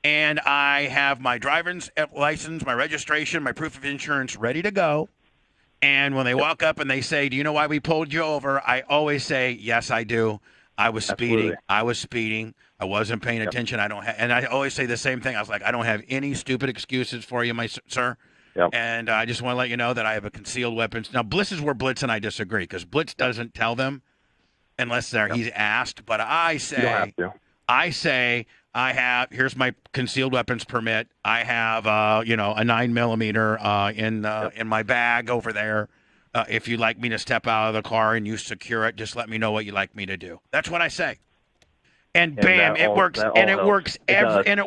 and I have my driver's license, my registration, my proof of insurance ready to go. And when they walk up and they say, "Do you know why we pulled you over?" I always say, "Yes, I do. I was speeding. Absolutely. I was speeding. I wasn't paying attention. And I always say the same thing. I was like, I don't have any stupid excuses for you, sir. Yep. And I just want to let you know that I have a concealed weapons. Now, Bliss is where Blitz and I disagree because Blitz doesn't tell them. Unless he's asked, but I say, here's my concealed weapons permit. I have, a 9mm in my bag over there. If you'd like me to step out of the car and you secure it, just let me know what you'd like me to do. That's what I say. And bam, it works. And it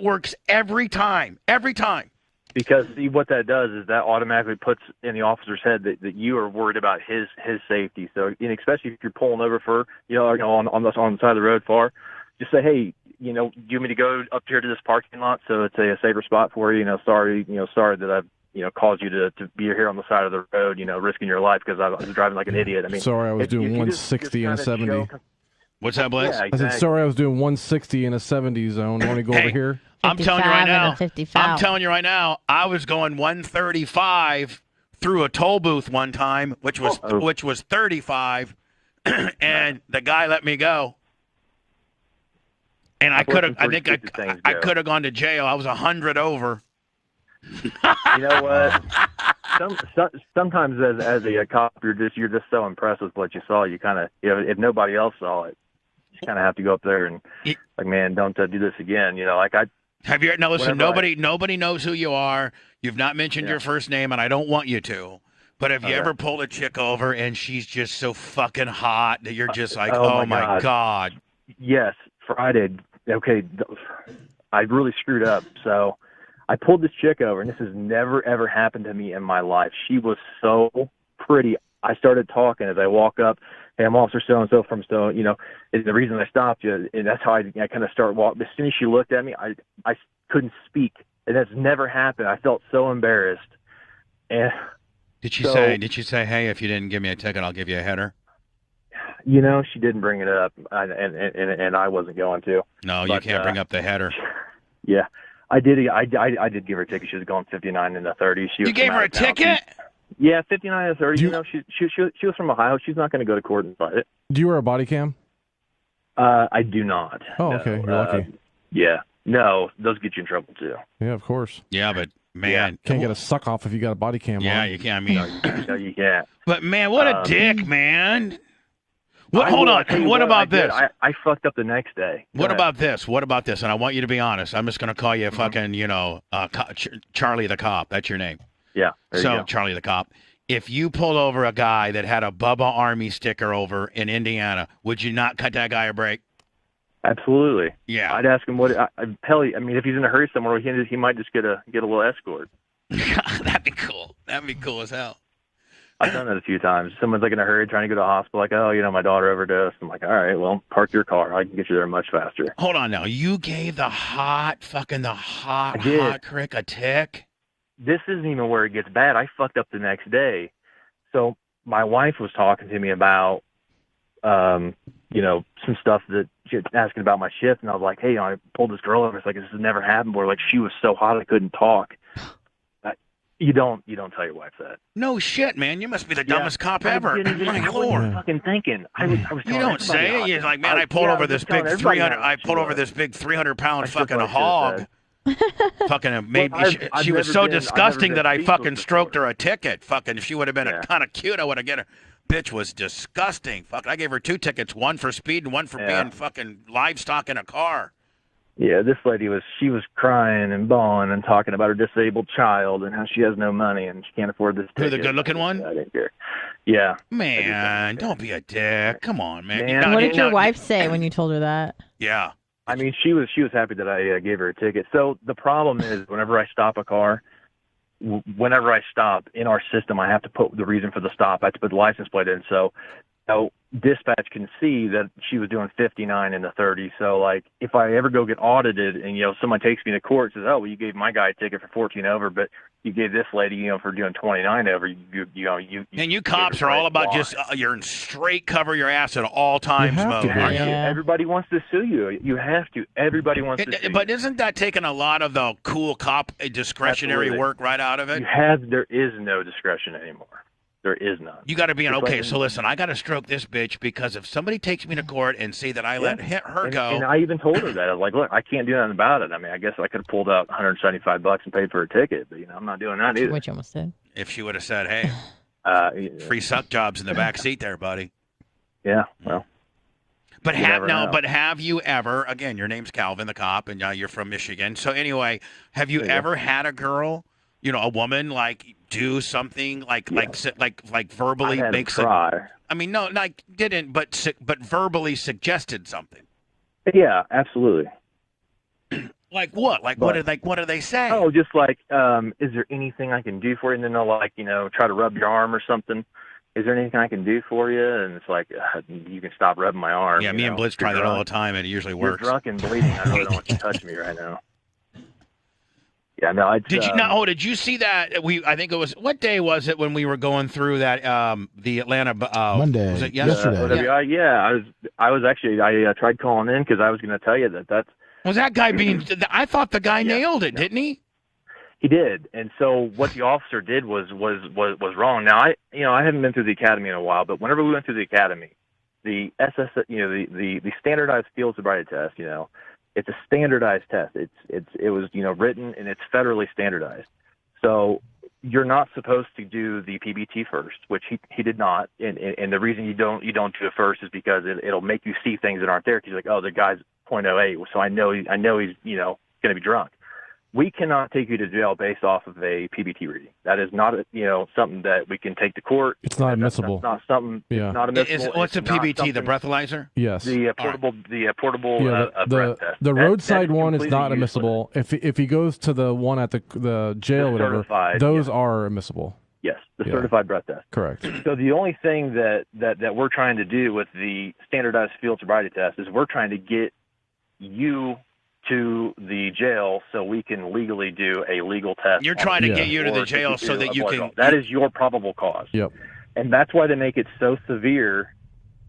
works every time. Every time. Because see what that does is that automatically puts in the officer's head that you are worried about his safety. So, especially if you're pulling over for on the side of the road far, just say, hey, do you want me to go up here to this parking lot so it's a safer spot for you? Sorry that I've caused you to be here on the side of the road, risking your life because I was driving like an idiot. I mean, sorry, I was doing 160 and a 70. What's that, Blaze? Yeah, exactly. I said, sorry, I was doing 160 in a 70 zone. Want to go over here? I'm telling you right now, I was going 135 through a toll booth one time, which was 35, and the guy let me go. And I could have, I could have gone to jail. I was 100 over. You know what? Sometimes as a cop, you're just so impressed with what you saw. You kind of, if nobody else saw it, you kind of have to go up there and man, don't do this again. Have you? Now listen, nobody knows who you are. You've not mentioned your first name, and I don't want you to. But have you ever pulled a chick over and she's just so fucking hot that you're just like, oh my God. Yes, Friday. Okay, I really screwed up. So I pulled this chick over, and this has never, ever happened to me in my life. She was so pretty. I started talking as I walk up. Hey, I'm Officer so-and-so from so, is the reason I stopped you. And that's how I kind of start walking. As soon as she looked at me, I couldn't speak. And that's never happened. I felt so embarrassed. And Did she say, hey, if you didn't give me a ticket, I'll give you a header? She didn't bring it up, and I wasn't going to. No, you can't bring up the header. Yeah, I did. I did give her a ticket. She was going 59 in the 30s. You gave her a ticket? Yeah, 59 and 30. She was from Ohio. She's not going to go to court and fight it. Do you wear a body cam? I do not. Oh, okay. You're lucky. Yeah. No, those get you in trouble too. Yeah, of course. Yeah, but man, can't get a suck off if you got a body cam on. Yeah, you can't. I mean, no, you can't. But man, what a dick, man. Hold on. What about this? I fucked up the next day. What about this? And I want you to be honest. I'm just going to call you fucking, Charlie the Cop. That's your name. Yeah. So, Charlie the Cop, if you pulled over a guy that had a Bubba Army sticker over in Indiana, would you not cut that guy a break? Absolutely. Yeah. I'd ask him if he's in a hurry somewhere, he might just get a little escort. That'd be cool. That'd be cool as hell. I've done that a few times. Someone's in a hurry trying to go to the hospital, like, my daughter overdosed. I'm like, all right, well, park your car. I can get you there much faster. Hold on now. You gave the hot crick a tick? this isn't even where it gets bad. I fucked up the next day. So my wife was talking to me about, some stuff that she was asking about my shift, and I was like, hey, I pulled this girl over. It's like, this has never happened before. Like, she was so hot I couldn't talk. You don't tell your wife that. No shit, man. You must be the dumbest cop ever. I wasn't fucking thinking. I was you don't say it. You're like, man, I pulled over this big 300. I pulled over this big 300-pound fucking hog. Fucking made me. She was so disgusting that I fucking stroked her a ticket. Fucking, if she would have been kind of cute, I would have get her. Bitch was disgusting. Fuck, I gave her 2 tickets, one for speed and one for being fucking livestock in a car. Yeah, this lady was crying and bawling and talking about her disabled child and how she has no money and she can't afford this ticket. Who, the good-looking one? I didn't care. Yeah. Man, don't be a dick. Come on, man. What did your wife say when you told her that? Yeah. I mean, she was happy that I gave her a ticket. So the problem is, whenever I stop a car, whenever I stop in our system, I have to put the reason for the stop. I have to put the license plate in. So dispatch can see that she was doing 59 in the 30. So, like, if I ever go get audited and, someone takes me to court and says, oh, well, you gave my guy a ticket for 14 over, but you gave this lady, for doing 29 over, and you cops are all about just, you're in straight cover your ass at all times mode. Everybody wants to sue you. You have to. Everybody wants to sue But isn't that taking a lot of the cool cop discretionary work right out of it? There is no discretion anymore. There is none. You got to be so listen, I got to stroke this bitch because if somebody takes me to court and see that I let her go. And I even told her that. I was like, look, I can't do nothing about it. I mean, I guess I could have pulled out $175 and paid for a ticket, but, I'm not doing that either. Which you almost did. If she would have said, hey, free suck jobs in the back seat there, buddy. Yeah, well. But have you ever, again, your name's Calvin, the cop, and you're from Michigan. So anyway, have you ever had a girl, a woman, like, do something like verbally make some? I mean, no, like didn't, but verbally suggested something. Yeah, absolutely. Like what? Like what do they say? Oh, just like, is there anything I can do for you? And then they'll try to rub your arm or something. Is there anything I can do for you? And it's like, you can stop rubbing my arm. Yeah, me and Blitz try that all the time, and it usually works. You're drunk and bleeding. I really don't want you to touch me right now. Yeah, no. Did you see that? I think it was, what day was it when we were going through that the Atlanta Monday? Was it yesterday? I was actually tried calling in because I was going to tell you that's. Was that guy being? I thought the guy nailed it, didn't he? He did, and so what the officer did was wrong. Now I haven't been through the academy in a while, but whenever we went through the academy, the the standardized field sobriety test, it's a standardized test. It was written and it's federally standardized. So you're not supposed to do the PBT first, which he did not. And the reason you don't do it first is because it'll make you see things that aren't there. Because you're like, oh, the guy's .08, so I know he's going to be drunk. We cannot take you to jail based off of a PBT reading. That is not something that we can take to court. It's not admissible. That's not something. Yeah. It's not admissible. What's the PBT? The breathalyzer? Yes. The portable breath test. The roadside one is not admissible. If he goes to the one at the jail, or whatever, those are admissible. Yes, the certified breath test. Correct. So the only thing that we're trying to do with the standardized field sobriety test is we're trying to get you to the jail so we can legally do a legal test. You're trying to get you to the jail so that you can. That is your probable cause. Yep. And that's why they make it so severe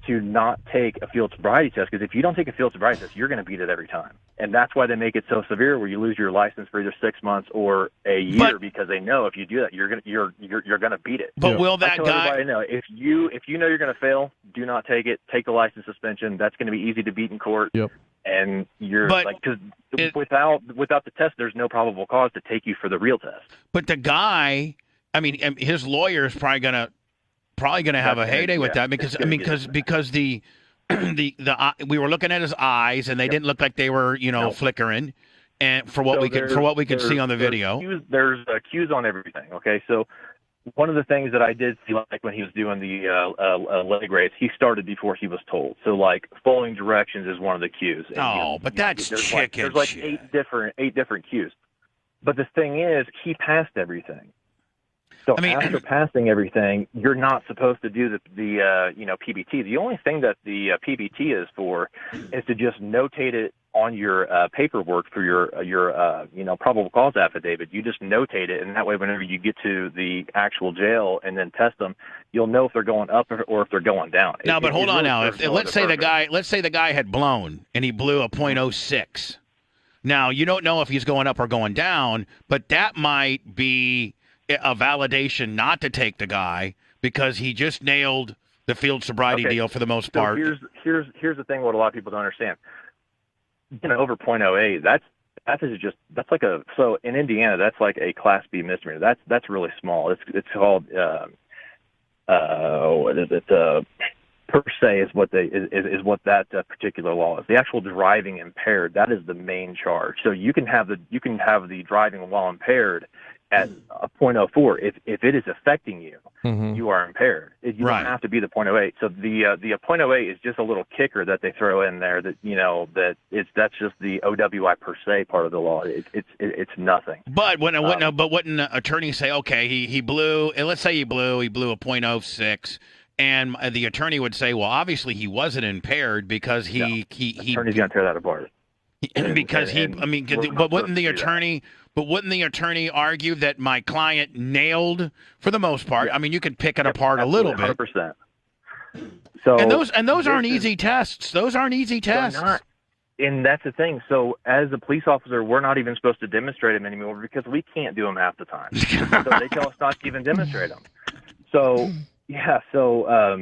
to not take a field sobriety test, because if you don't take a field sobriety test, you're going to beat it every time. And that's why they make it so severe, where you lose your license for either 6 months or a year, because they know if you do that, you're going to beat it. But will that guy? Everybody know if you know you're going to fail, do not take it. Take the license suspension. That's going to be easy to beat in court. Yep. And because without the test, there's no probable cause to take you for the real test. But the guy, I mean, his lawyer is probably gonna have a heyday with that, because because the we were looking at his eyes and they didn't look like they were flickering, and for what we could see on the video, there's cues on everything. Okay, so one of the things that I did see, like when he was doing the leg raise, he started before he was told. So, like, following directions is one of the cues. And, but that's chicken. There's like eight different cues. But the thing is, he passed everything. So after passing everything, you're not supposed to do the PBT. The only thing that the PBT is for is to just notate it on your paperwork for your probable cause affidavit. You just notate it, and that way, whenever you get to the actual jail and then test them, you'll know if they're going up or if they're going down. No, but hold on really now. serves If no let's other say purpose. let's say the guy had blown and he blew a .06. Now you don't know if he's going up or going down, but that might be a validation not to take the guy because he just nailed the field sobriety deal for the most part. So here's the thing. What a lot of people don't understand. Over .08, that's like so in Indiana that's like a Class B misdemeanor. That's really small. It's called what is it? Per se is what that particular law is. The actual driving impaired, that is the main charge. So you can have the driving while impaired at a .04. If it is affecting you, you are impaired. You don't have to be the .08. So the .08 is just a little kicker that they throw in there that's just the OWI per se part of the law. It's nothing. But wouldn't an attorney say, okay, he blew, and let's say he blew a .06. And the attorney would say, well, obviously he wasn't impaired because he attorney's gonna tear that apart. But wouldn't the attorney argue that my client nailed for the most part? I mean, you could pick it apart a little bit. 100%. So and those aren't easy tests. Those aren't easy tests. They're not. And that's the thing. So as a police officer, we're not even supposed to demonstrate them anymore because we can't do them half the time. So they tell us not to even demonstrate them. So yeah. So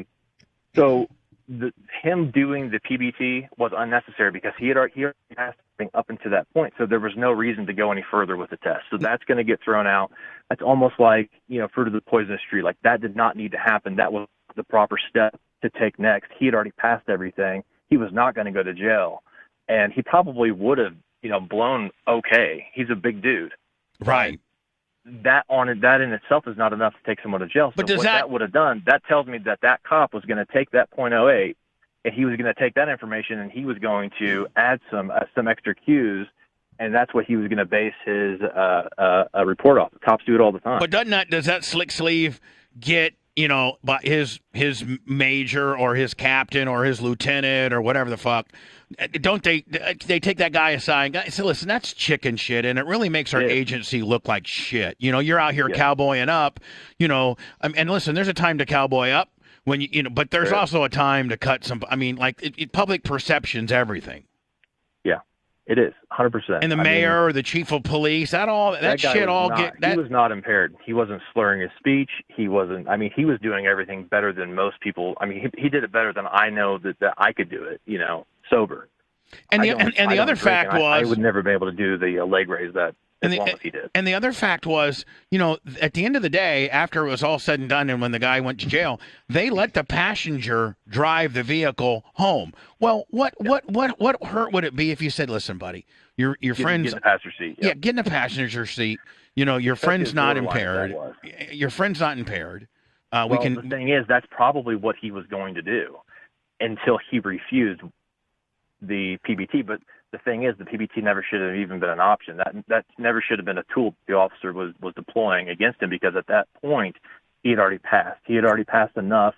him doing the PBT was unnecessary because he already passed everything up until that point. So there was no reason to go any further with the test. So that's going to get thrown out. That's almost like, fruit of the poisonous tree. Like that did not need to happen. That was the proper step to take next. He had already passed everything. He was not going to go to jail. And he probably would have, blown okay. He's a big dude. Right. That in itself is not enough to take someone to jail. But so what that would have done, that tells me that cop was going to take that .08 and he was going to take that information and he was going to add some extra cues, and that's what he was going to base his report off. Cops do it all the time. But does that slick sleeve get by his major or his captain or his lieutenant or whatever the fuck? Don't they take that guy aside and say, listen, that's chicken shit, and it really makes our agency look like shit. You're out here cowboying up, and listen, there's a time to cowboy up when but there's also a time to cut some. I mean, public perception's everything. Yeah, it is 100%. And the mayor or the chief of police, that shit all get. He was not impaired. He wasn't slurring his speech. He wasn't. I mean, he was doing everything better than most people. I mean, he did it better than I know that I could do it. Sober. And the other fact was, I would never be able to do the leg raise that as long as he did. And the other fact was, at the end of the day, after it was all said and done, and when the guy went to jail, they let the passenger drive the vehicle home. Well, what hurt would it be if you said, "Listen, buddy, your friend's get in the passenger seat." Yeah, get in the passenger seat. Your friend's not impaired. Your friend's not impaired. The thing is, that's probably what he was going to do until he refused the PBT. But the thing is, the PBT never should have even been an option. That never should have been a tool the officer was deploying against him, because at that point he had already passed. He had already passed enough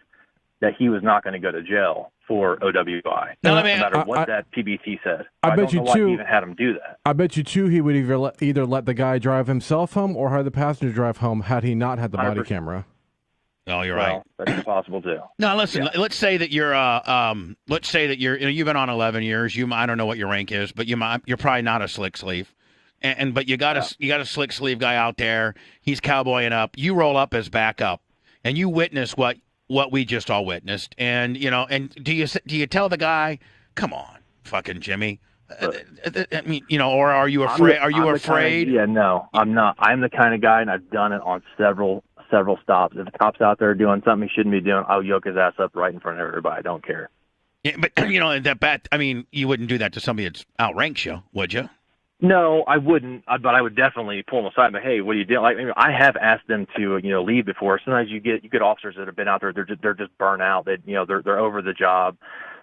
that he was not going to go to jail for OWI. No matter what that PBT said. I bet you too. He even had him do that. I bet you too. He would either let the guy drive himself home or have the passenger drive home had he not had the body 100%. camera. Oh, you're right. That's possible too. No, listen. Yeah. Let's say that you're you've been on 11 years. I don't know what your rank is, but you're probably not a slick sleeve, but you got a slick sleeve guy out there. He's cowboying up. You roll up as backup, and you witness what we just all witnessed. And do you tell the guy, come on, fucking Jimmy? I mean, or are you afraid? Are you afraid? No, I'm not. I'm the kind of guy, and I've done it on several stops. If the cop's out there doing something he shouldn't be doing, I'll yoke his ass up right in front of everybody. I don't care. Yeah, but you wouldn't do that to somebody that's outranks you, would you? No, I wouldn't. But I would definitely pull them aside. But hey, what are you doing? I have asked them to leave before. Sometimes you get officers that have been out there. They're just burnt out. That they're over the job.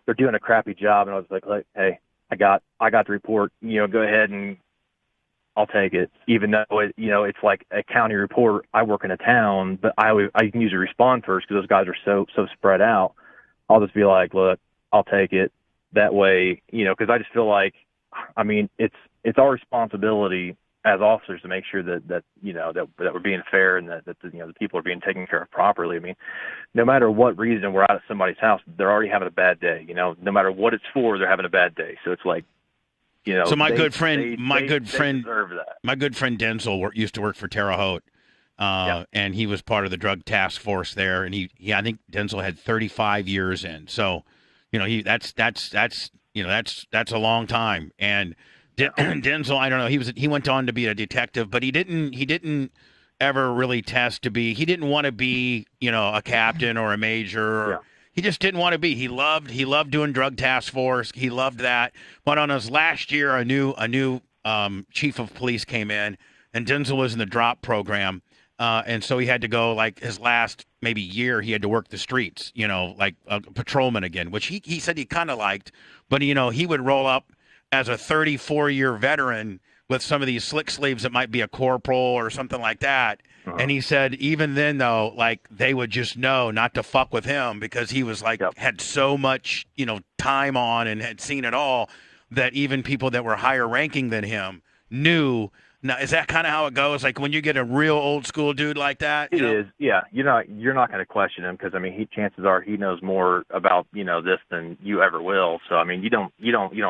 They're doing a crappy job. And I was like, hey, I got the report. Go ahead and I'll take it, even though it's like a county report. I work in a town, but I can usually respond first because those guys are so spread out. I'll just be like, look, I'll take it that way, because I just feel like I mean, it's our responsibility as officers to make sure that we're being fair and that the people are being taken care of properly. I mean, no matter what reason we're out at somebody's house, they're already having a bad day. No matter what it's for, they're having a bad day. So it's like, So my good friend deserve that. My good friend Denzel used to work for Terre Haute, and he was part of the drug task force there. And I think Denzel had 35 years in. So, that's a long time. And Denzel, I don't know, he went on to be a detective, but he didn't ever really test to be. He didn't want to be, a captain or a major. He just didn't want to be. He loved doing drug task force. He loved that. But on his last year, a new chief of police came in, and Denzel was in the drop program, and so he had to go, like his last maybe year, he had to work the streets, like a patrolman again, which he said he kind of liked, but he would roll up as a 34-year veteran with some of these slick sleeves that might be a corporal or something like that. And he said even then, though, like they would just know not to fuck with him because he was like had so much, time on and had seen it all that even people that were higher ranking than him knew. Now, is that kind of how it goes? Like when you get a real old school dude like that? It is, yeah. You're not going to question him because chances are he knows more about this than you ever will. So I mean, you don't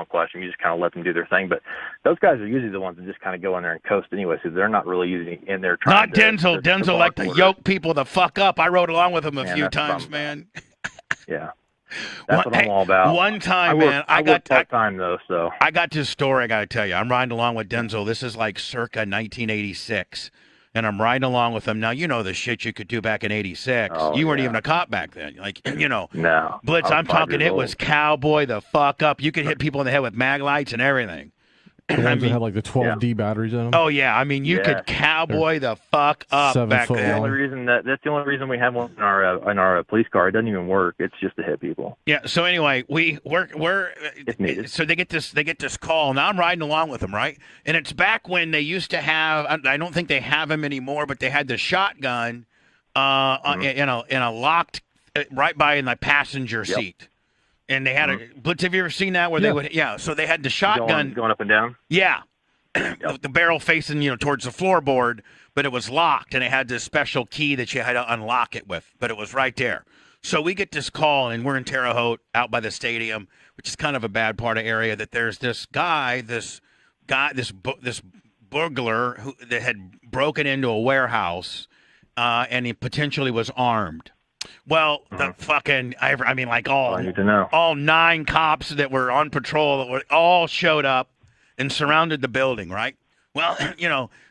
question him. You just kind of let them do their thing. But those guys are usually the ones that just kind of go in there and coast anyway. So they're not really using in there trying. Not Denzel. Denzel like to yoke people the fuck up. I rode along with him a few times, man. Yeah. That's what I'm all about. One time, I got part-time though, so I got this story I got to tell you. I'm riding along with Denzel. This is like circa 1986, and I'm riding along with him. Now you know the shit you could do back in '86. You weren't even a cop back then. Like No. Blitz. I'm talking. It was cowboy the fuck up. You could hit people in the head with mag lights and everything. The ones that have like the 12D batteries in them. Oh yeah, I mean you could cowboy the fuck up back then. The only reason that's the only reason we have one in our police car. It doesn't even work. It's just to hit people. Yeah. So anyway, we're so they get this call. Now I'm riding along with them, right? And it's back when they used to have. I don't think they have them anymore, but they had the shotgun, in a locked right by in the passenger seat. And they had a Blitz. Have you ever seen that where they would? Yeah. So they had the shotgun going up and down. Yeah, the barrel facing towards the floorboard, but it was locked, and it had this special key that you had to unlock it with. But it was right there. So we get this call, and we're in Terre Haute, out by the stadium, which is kind of a bad part of area. That there's this burglar that had broken into a warehouse, and he potentially was armed. Well, the fucking, I mean, like all 9 cops that were on patrol all showed up and surrounded the building, right? Well,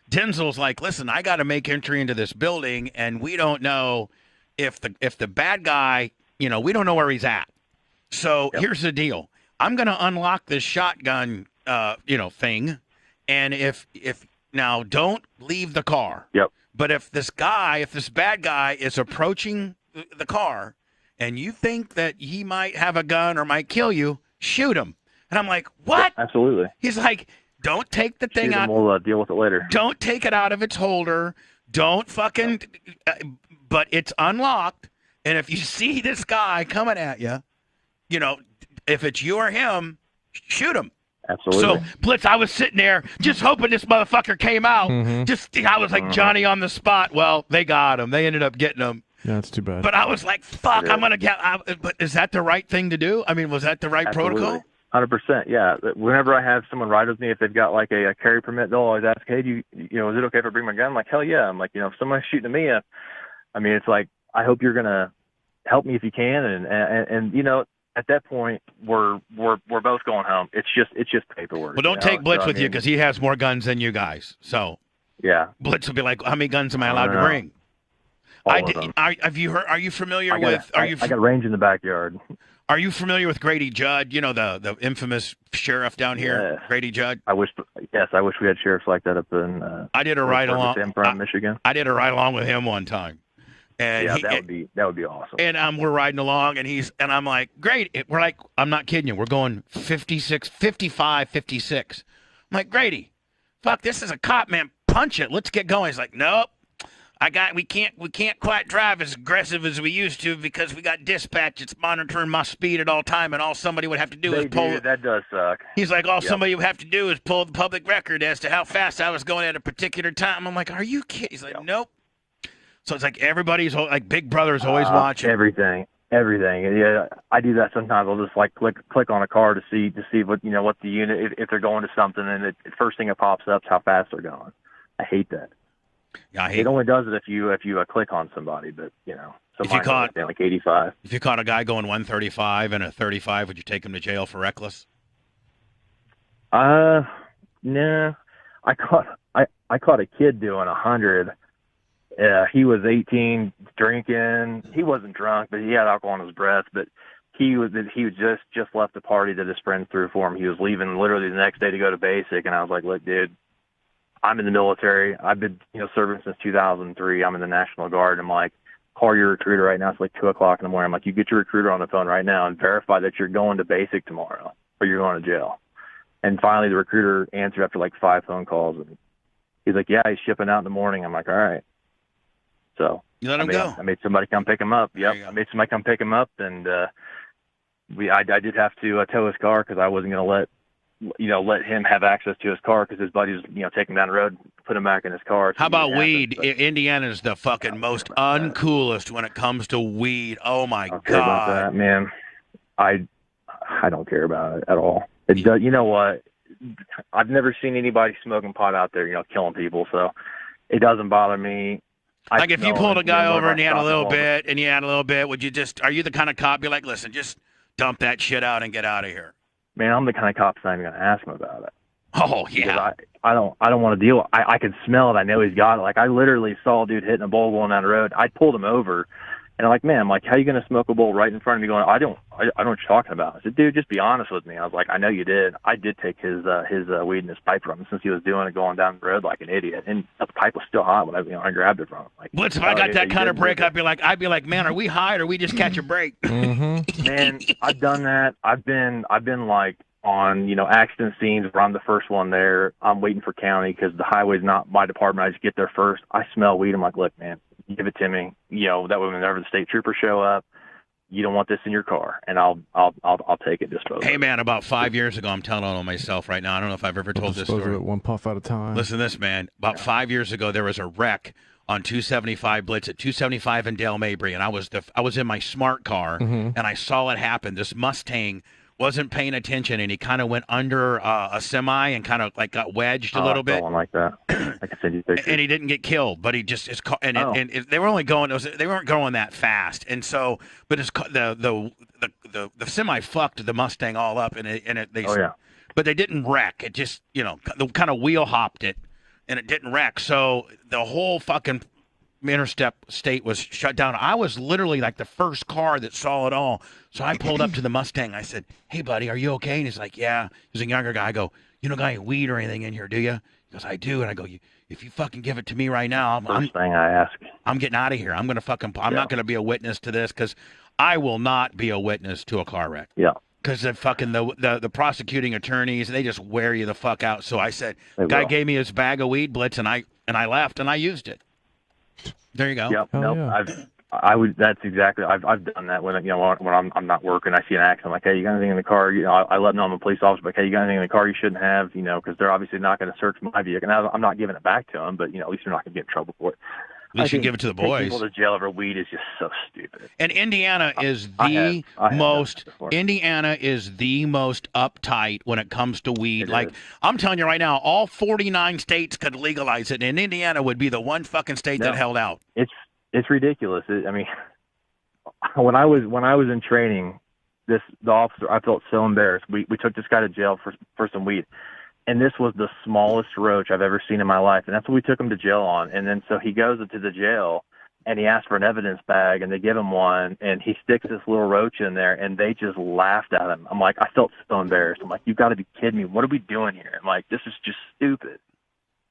Denzel's like, listen, I got to make entry into this building, and we don't know if the bad guy, we don't know where he's at. So here's the deal. I'm going to unlock this shotgun, thing, and if now don't leave the car. Yep. But if this bad guy is approaching the car and you think that he might have a gun or might kill you, shoot him. And I'm like, what? Absolutely. He's like, don't take the thing out. We'll deal with it later. Don't take it out of its holder. Don't fucking, but it's unlocked. And if you see this guy coming at you, if it's you or him, shoot him. Absolutely. So, Blitz, I was sitting there just hoping this motherfucker came out. I was like Johnny on the spot. Well, they got him. They ended up getting him. Yeah, that's too bad. But I was like, fuck, I'm going to get but is that the right thing to do? I mean, was that the right protocol? 100%, yeah. Whenever I have someone ride with me, if they've got like a carry permit, they'll always ask, hey, is it okay if I bring my gun? I'm like, hell yeah. I'm like, if someone's shooting at me, I mean, it's like, I hope you're going to help me if you can. And at that point, we're both going home. It's just paperwork. Well, don't take Blitz with you because he has more guns than you guys. So yeah, Blitz will be like, how many guns am I allowed to bring? Have you heard? Are you familiar with? I got range in the backyard. Are you familiar with Grady Judd? The infamous sheriff down here, Grady Judd. I wish we had sheriffs like that up in. I did a ride along. Michigan. I did a ride along with him one time. And that would be awesome. And we're riding along, and I'm like, Grady. We're like, I'm not kidding you. We're going 56, 55, 56. I'm like, Grady, fuck, this is a cop, man. Punch it. Let's get going. He's like, nope. we can't quite drive as aggressive as we used to because we got dispatch that's monitoring my speed at all time, and all somebody would have to do is pull. That does suck. He's like, all somebody would have to do is pull the public record as to how fast I was going at a particular time. I'm like, are you kidding? He's like, nope. So it's like everybody's like Big Brother's always watching everything. Yeah, I do that sometimes. I'll just like click on a car to see what what the unit if they're going to something, and the first thing that pops up is how fast they're going. I hate that. Yeah, it only does it if you click on somebody, but So if you caught like 85. If you caught a guy going 135 and a 35, would you take him to jail for reckless? Nah. I caught a kid doing 100. He was 18, drinking. He wasn't drunk, but he had alcohol in his breath. But he was just left the party that his friends threw for him. He was leaving literally the next day to go to basic, and I was like, look, dude, I'm in the military. I've been serving since 2003. I'm in the National Guard. I'm like, call your recruiter right now. It's like 2:00 in the morning. I'm like, you get your recruiter on the phone right now and verify that you're going to basic tomorrow or you're going to jail. And finally, the recruiter answered after like 5 phone calls, and he's like, yeah, he's shipping out in the morning. I'm like, all right. So you let him go. I made somebody come pick him up. Yep, I made somebody come pick him up, and I did have to tow his car because I wasn't going to let him have access to his car because his buddies take him down the road, put him back in his car. How about weed? Indiana's the fucking most uncoolest when it comes to weed. Oh my God! Care about that, man. I don't care about it at all. It does, you know what? I've never seen anybody smoking pot out there, killing people. So it doesn't bother me. Like if you pulled a guy over and he had a little bit, would you are you the kind of cop you're like, listen, just dump that shit out and get out of here? Man, I'm the kind of cop that's not even going to ask him about it. Oh, yeah. I don't want to deal. I can smell it. I know he's got it. Like, I literally saw a dude hitting a bowl going down the road. I pulled him over, and I'm like, man, how you going to smoke a bowl right in front of me going, I don't know what you're talking about. I said, dude, just be honest with me. I was like, I know you did. I did take his weed and his pipe from him since he was doing it going down the road like an idiot. And the pipe was still hot when I grabbed it from him. Like, Blitz, if I got that kind of break, I'd be like, man, are we high or we just catch a break? Mm-hmm. Man, I've done that. I've been like, on accident scenes where I'm the first one there. I'm waiting for county because the highway's not my department. I just get there first. I smell weed. I'm like, look, man, give it to me. That way whenever the state troopers show up, you don't want this in your car, and I'll take it. Dispose. Hey man, about 5 years ago, I'm telling on myself right now. I don't know if I've ever told this story. One puff at a time. Listen to this, man. About 5 years ago, there was a wreck on 275 Blitz at 275 in Dale Mabry, and I was in my smart car, and I saw it happen. This Mustang wasn't paying attention, and he kind of went under a semi and kind of like got wedged a little bit. Like that. I can send you pictures. And he didn't get killed, but he just is. They were only going. They weren't going that fast, and so. But the semi fucked the Mustang all up, But they didn't wreck. It just they kind of wheel hopped it, and it didn't wreck. So the whole fucking interstate was shut down. I was literally like the first car that saw it all. So I pulled up to the Mustang. I said, hey, buddy, are you okay? And he's like, yeah. He's a younger guy. I go, you don't got any weed or anything in here, do you? He goes, I do. And I go, if you fucking give it to me right now, First thing I ask. I'm getting out of here. I'm not going to be a witness to this because I will not be a witness to a car wreck. Yeah. Because the prosecuting attorneys, they just wear you the fuck out. So I said, guy gave me his bag of weed, Blitz, and I left and I used it. There you go. Yep. Nope. Yeah. I would. That's exactly. I've done that when I'm not working. I see an accident. I'm like, hey, you got anything in the car? I let them know I'm a police officer. But hey, you got anything in the car you shouldn't have? Because they're obviously not going to search my vehicle. Now, I'm not giving it back to them, but at least they're not going to get in trouble for it. At least you can give it to the boys. People to jail over weed is just so stupid. And Indiana is the most uptight when it comes to weed. I'm telling you right now, all 49 states could legalize it, and Indiana would be the one fucking state that held out. It's ridiculous. When I was in training, the officer, I felt so embarrassed. We took this guy to jail for some weed. And this was the smallest roach I've ever seen in my life. And that's what we took him to jail on. And then so he goes into the jail and he asks for an evidence bag and they give him one and he sticks this little roach in there and they just laughed at him. I'm like, I felt so embarrassed. I'm like, you got to be kidding me. What are we doing here? I'm like, this is just stupid.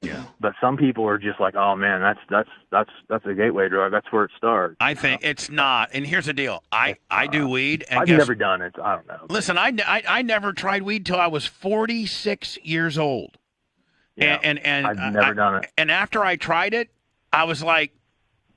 Yeah. But some people are just like, oh man, that's a gateway drug. That's where it starts. I think it's not. And here's the deal. I do weed. And I've never done it. I don't know. Listen, I never tried weed till I was 46 years old. Yeah, and I've never done it. And after I tried it, I was like,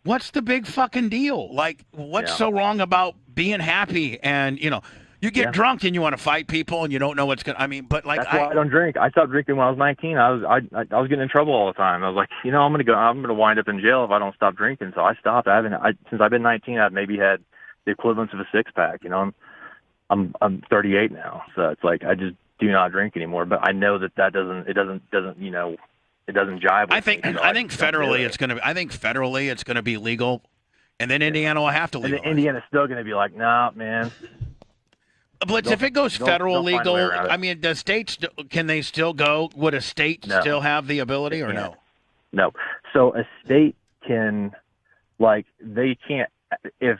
What's the big fucking deal? Like, what's so wrong about being happy? And, you know, you get drunk and you want to fight people and you don't know what's going to, I mean, but like, that's why I don't drink. I stopped drinking when I was 19. I was getting in trouble all the time. I was like, you know, I'm going to wind up in jail if I don't stop drinking. So I stopped. Since I've been 19, I've maybe had the equivalent of a 6-pack, you know. I'm 38 now. So it's like, I just do not drink anymore, but I know that doesn't, you know, it doesn't jive with I think federally it's going to be legal, and then Indiana will have to legalize. And then Indiana's still going to be like, nah, man. Blitz, if it goes federal legal, I mean, the states, can they still go? Would a state still have the ability or no? No. So a state can, like, they can't, if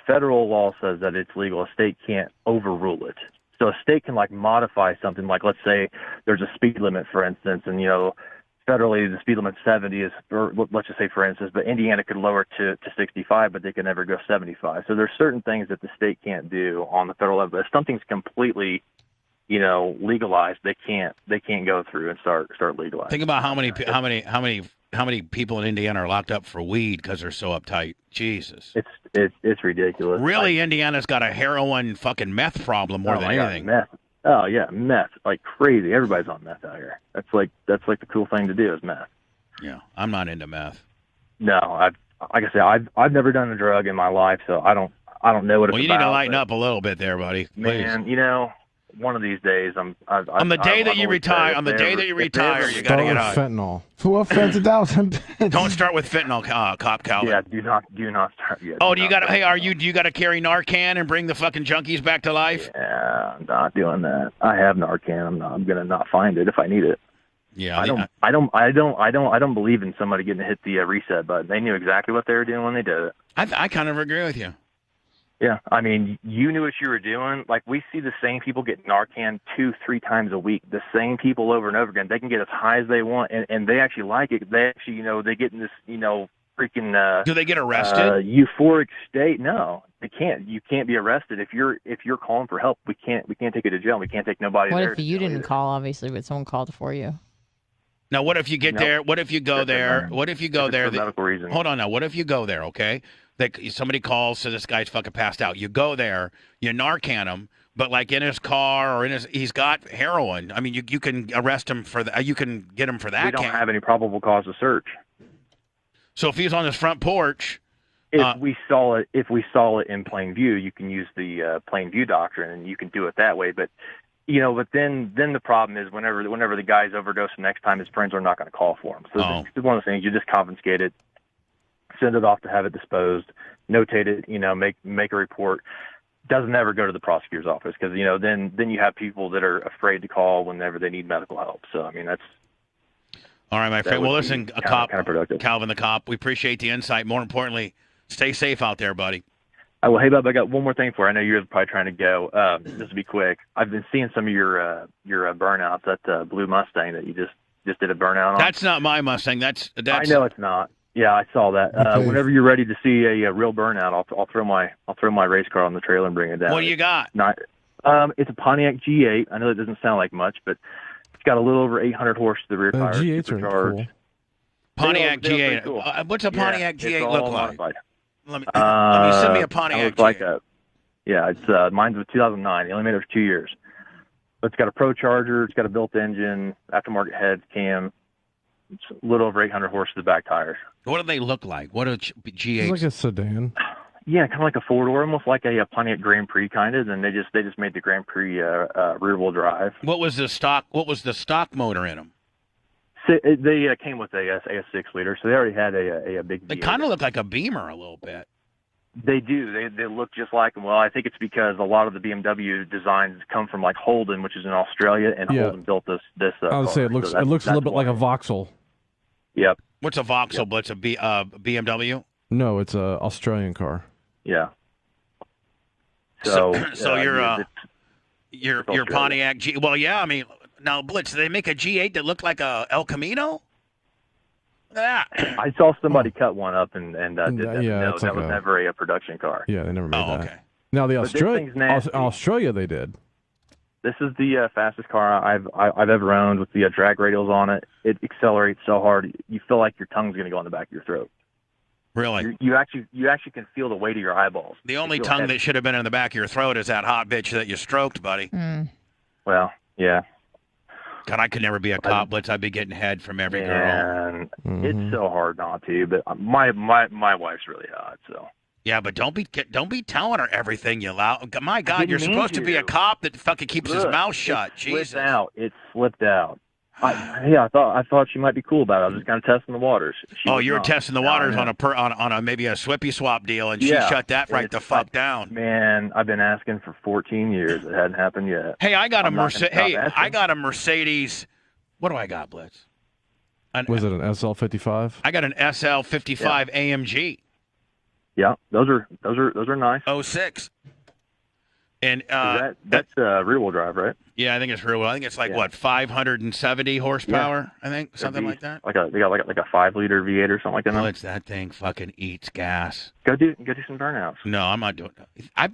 federal law says that it's legal, a state can't overrule it. So a state can, like, modify something, like, let's say there's a speed limit, for instance, and, you know, federally the speed limit 70 is, or let's just say, for instance, but Indiana could lower it to 65, but they could never go 75. So there's certain things that the state can't do on the federal level. If something's completely, you know, legalized, they can't go through and start legalizing. Think about how many people in Indiana are locked up for weed because they're so uptight. Jesus, it's ridiculous. Really, Indiana's got a heroin fucking meth problem more than anything. Meth. Oh yeah, meth like crazy. Everybody's on meth out here. That's like the cool thing to do is meth. Yeah, I'm not into meth. No, like I said, I've never done a drug in my life, so I don't know what it's about. Well, you need to lighten up a little bit there, buddy. Please. Man, you know, one of these days on the day that you retire, you got to get high. Fentanyl. Who offends 1,000? Don't start with fentanyl, Cop Calvin. Yeah, do not start yet. Oh, do you got to carry Narcan and bring the fucking junkies back to life? Yeah, I'm not doing that. I have Narcan. I'm gonna not find it if I need it. Yeah, I don't believe in somebody getting to hit the reset button. They knew exactly what they were doing when they did it. I kind of agree with you. Yeah, I mean, you knew what you were doing. Like, we see the same people get Narcan 2-3 times a week. The same people over and over again. They can get as high as they want, and they actually like it. They actually, you know, they get in this, you know, freaking. Do they get arrested? Euphoric state? No, they can't. You can't be arrested if you're calling for help. We can't take you to jail. We can't take nobody. What there if you didn't call, obviously, but someone called for you? Now, what if you get there? What if you go there? What if you go there? For medical reasons. Hold on now. What if you go there, okay? Somebody calls, so this guy's fucking passed out. You go there, you Narcan him, but like in his car or he's got heroin. I mean, you can arrest him for that. You can get him for that. We don't have any probable cause to search. So if he's on his front porch. If we saw it in plain view, you can use the plain view doctrine and you can do it that way. But you know, but then the problem is whenever the guy's overdosing next time, his friends are not going to call for him. So it's one of the things, you just confiscate it, send it off to have it disposed, notate it, you know, make a report. Doesn't ever go to the prosecutor's office because, you know, then you have people that are afraid to call whenever they need medical help. So, I mean, that's. All right, my friend. Well, listen, counterproductive. Calvin the Cop, we appreciate the insight. More importantly, stay safe out there, buddy. Well, hey, Bub, I got one more thing for you. I know you're probably trying to go. This will be quick. I've been seeing some of your burnouts. That blue Mustang that you just did a burnout on. That's not my Mustang. That's. I know it's not. Yeah, I saw that. Whenever you're ready to see a real burnout, I'll throw my race car on the trailer and bring it down. What do you got? It's a Pontiac G8. I know it doesn't sound like much, but it's got a little over 800 horse to the rear tires. G8s are cool. Pontiac G8. Cool. What's a Pontiac G8 look like? Modified. Let me send me a Pontiac G8. It's mine's a 2009. They only made it for 2 years. But it's got a Pro Charger. It's got a built engine, aftermarket heads, cam. It's a little over 800 horse to the back tires. What do they look like? What are G8s? It's like a sedan. Yeah, kind of like a four-door, almost like a Pontiac Grand Prix kind of. And they just made the Grand Prix rear-wheel drive. What was the stock motor in them? They came with a 6-liter, so they already had a big. They kind of look like a Beamer a little bit. They do. They look just like them. Well, I think it's because a lot of the BMW designs come from like Holden, which is in Australia, and Holden built this. I would say it looks a little bit like a Vauxhall. Yep. What's a Vauxhall? But it's a BMW. No, it's a Australian car. Yeah. So your Pontiac G. Well, yeah. I mean, now Blitz, they make a G8 that looked like a El Camino. Look at that. I saw somebody cut one up and did that. Yeah, no, that was never a production car. Yeah, they never made that. Okay. Now the Australia they did. This is the fastest car I've ever owned with the drag radials on it. It accelerates so hard you feel like your tongue's going to go in the back of your throat. Really? You actually can feel the weight of your eyeballs. The only They feel tongue heavy. that should have been in the back of your throat is that hot bitch that you stroked, buddy. Well, yeah. God, I could never be a cop, Blitz. I'd be getting head from every girl. And it's so hard not to. But my wife's really hot, so. Yeah, but don't be telling her everything you allow. My God, didn't you're mean supposed to be a to. cop that fucking keeps his Look, mouth shut. Jesus. It slipped out. I thought she might be cool about it. I was just kind of testing the waters. You were testing the waters on a maybe a swippy swap deal, and she shut that right the fuck down. Man, I've been asking for 14 years. It hadn't happened yet. Hey, I got a Mercedes. What do I got, Blitz? Was it an SL55? I got an SL55 AMG. Yeah, those are nice. 06. And that's rear wheel drive, right? Yeah, I think it's real. I think it's like what 570 horsepower. I think something like that. They got like a 5-liter V8 or something like that. Blitz, that thing fucking eats gas. Go do some burnouts. No, I'm not doing that.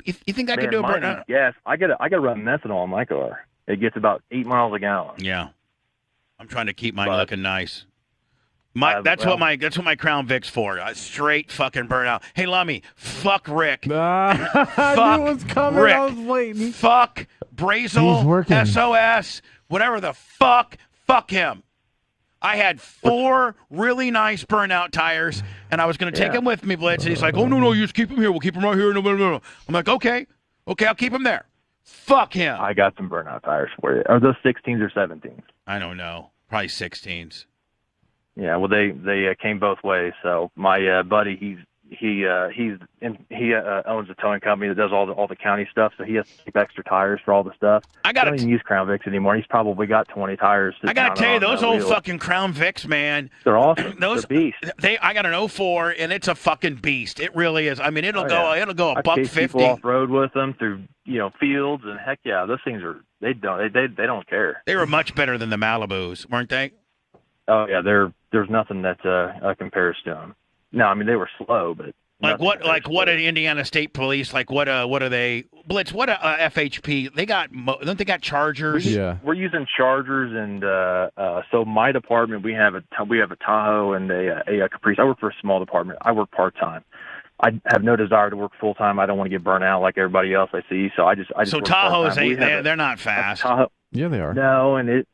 You think I could do a burnout? Yes, I got to run methanol on my car. It gets about 8 miles a gallon. Yeah, I'm trying to keep mine looking nice. That's what my Crown Vic's for. A straight fucking burnout. Hey, Lummy, fuck Rick. Fuck I knew it was coming. Rick. I was waiting. Fuck Brazel. He's working. SOS. Whatever the fuck. Fuck him. I had 4 really nice burnout tires, and I was going to take him with me, Blitz. And he's like, "Oh no, you just keep him here. We'll keep him right here." No. I'm like, "Okay, I'll keep him there." Fuck him. I got some burnout tires for you. Are those 16s or 17s? I don't know. Probably 16s. Yeah, well, they came both ways. So my buddy, he owns a towing company that does all the county stuff. So he has to keep extra tires for all the stuff. I don't even use Crown Vics anymore. He's probably got 20 tires. I gotta tell you, those old fucking Crown Vics, man. They're awesome. They're beasts. I got an 04, and it's a fucking beast. It really is. I mean, it'll go a I've buck chased 50 people off road with them through fields, and heck yeah, those things are they don't care. They were much better than the Malibus, weren't they? Oh yeah, there's nothing that compares to them. No, I mean they were slow, but what an Indiana State Police what are they Blitz? What a FHP? Don't they got Chargers? We're using Chargers, and so my department we have a Tahoe and a Caprice. I work for a small department. I work part time. I have no desire to work full time. I don't want to get burnt out like everybody else I see. So I just so work Tahoes part-time. they're not fast. Tahoe. Yeah, they are. No, and it's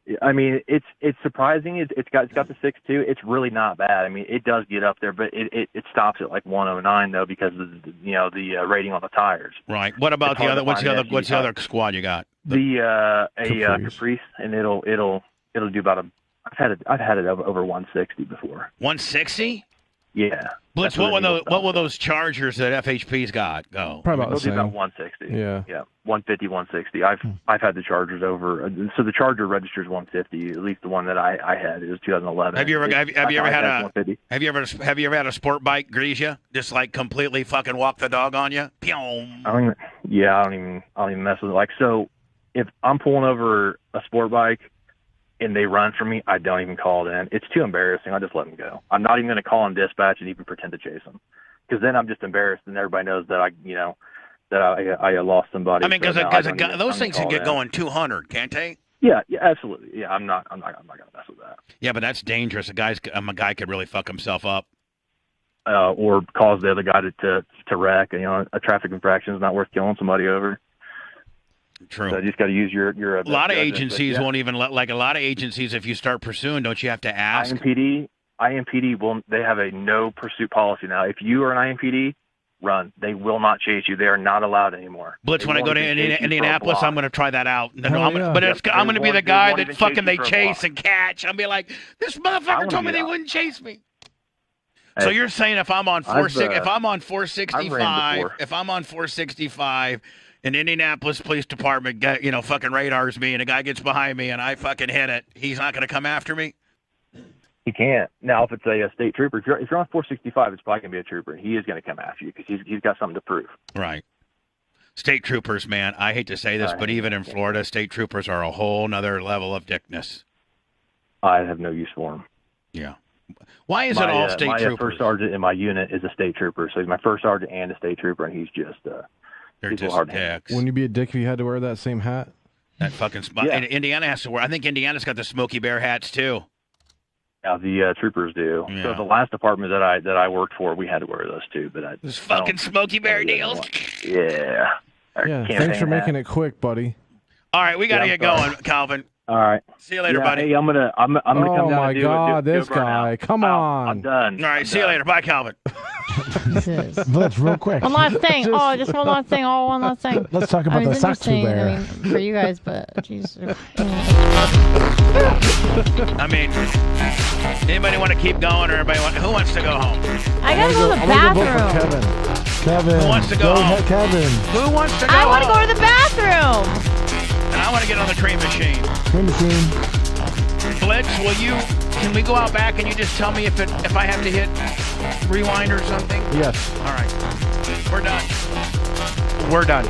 surprising. It's got the 6.2. It's really not bad. I mean, it does get up there, but it stops at like 109 though because of the rating on the tires. Right. What about the other? What's the other squad you got? A Caprice, and it'll do about I've had it over 160 before. 160. Yeah. Blitz, what will those Chargers that FHP's got go? Probably about the same. About 160. Yeah. 150, 160. I've had the Chargers over. So the Charger registers 150. At least the one that I had. It was 2011. Have you ever had a sport bike grease you? Just like completely fucking walk the dog on you? I don't even mess with it. Like, so if I'm pulling over a sport bike and they run from me, I don't even call it in. It's too embarrassing. I just let them go. I'm not even going to call in dispatch and even pretend to chase them, because then I'm just embarrassed and everybody knows that I lost somebody. I mean, because those things can get going 200, can't they? Yeah, absolutely. Yeah, I'm not going to mess with that. Yeah, but that's dangerous. A guy could really fuck himself up. Or cause the other guy to wreck. A traffic infraction is not worth killing somebody over. True. So you just got to use your. A lot of agencies won't even let. Like a lot of agencies, if you start pursuing, don't you have to ask? IMPD will. They have a no pursuit policy now. If you are an IMPD, run. They will not chase you. They are not allowed anymore. Blitz, when I go to Indianapolis, I'm going to try that out. I'm going to be the guy that fucking they chase and catch. I'll be like, this motherfucker told me they wouldn't chase me. Hey, so you're saying if I'm on 465, and Indianapolis Police Department fucking radars me, and a guy gets behind me, and I fucking hit it, he's not going to come after me? He can't. Now, if it's a state trooper, if you're on 465, it's probably going to be a trooper. He is going to come after you because he's got something to prove. Right. State troopers, man, I hate to say this, but even in Florida, state troopers are a whole nother level of dickness. I have no use for them. Yeah. Why is it all state troopers? My first sergeant in my unit is a state trooper, so he's my first sergeant and a state trooper, and he's just they're just dicks. Wouldn't you be a dick if you had to wear that same hat? That fucking Indiana has to wear. I think Indiana's got the Smokey Bear hats too. Yeah, the troopers do. Yeah. So the last department that I worked for, we had to wear those too. But Those fucking Smoky Bear deals. Yeah. Yeah. Thanks for making it quick, buddy. All right, we got to get going, Calvin. All right. See you later, Yeah, buddy. Hey, I'm gonna come down. Oh my and God, do this a burnout. guy! Come on. I'm done. All right, see you later. Bye, Calvin. Jesus. Blitz, real quick. One last thing. Just one last thing. Oh, one last thing. Let's talk about the it's Saxo interesting, Bear. for you guys, but jeez. I mean, anybody want to keep going, or who wants to go home? I gotta go to the I'm gonna go vote for bathroom. Kevin. Who wants to go home? ahead, Kevin. Who wants to go I want to home? go to the bathroom. And I want to get on the cream machine. Cream machine. Blitz, can we go out back and you just tell me if I have to hit rewind or something? Yes. All right. We're done. We're done.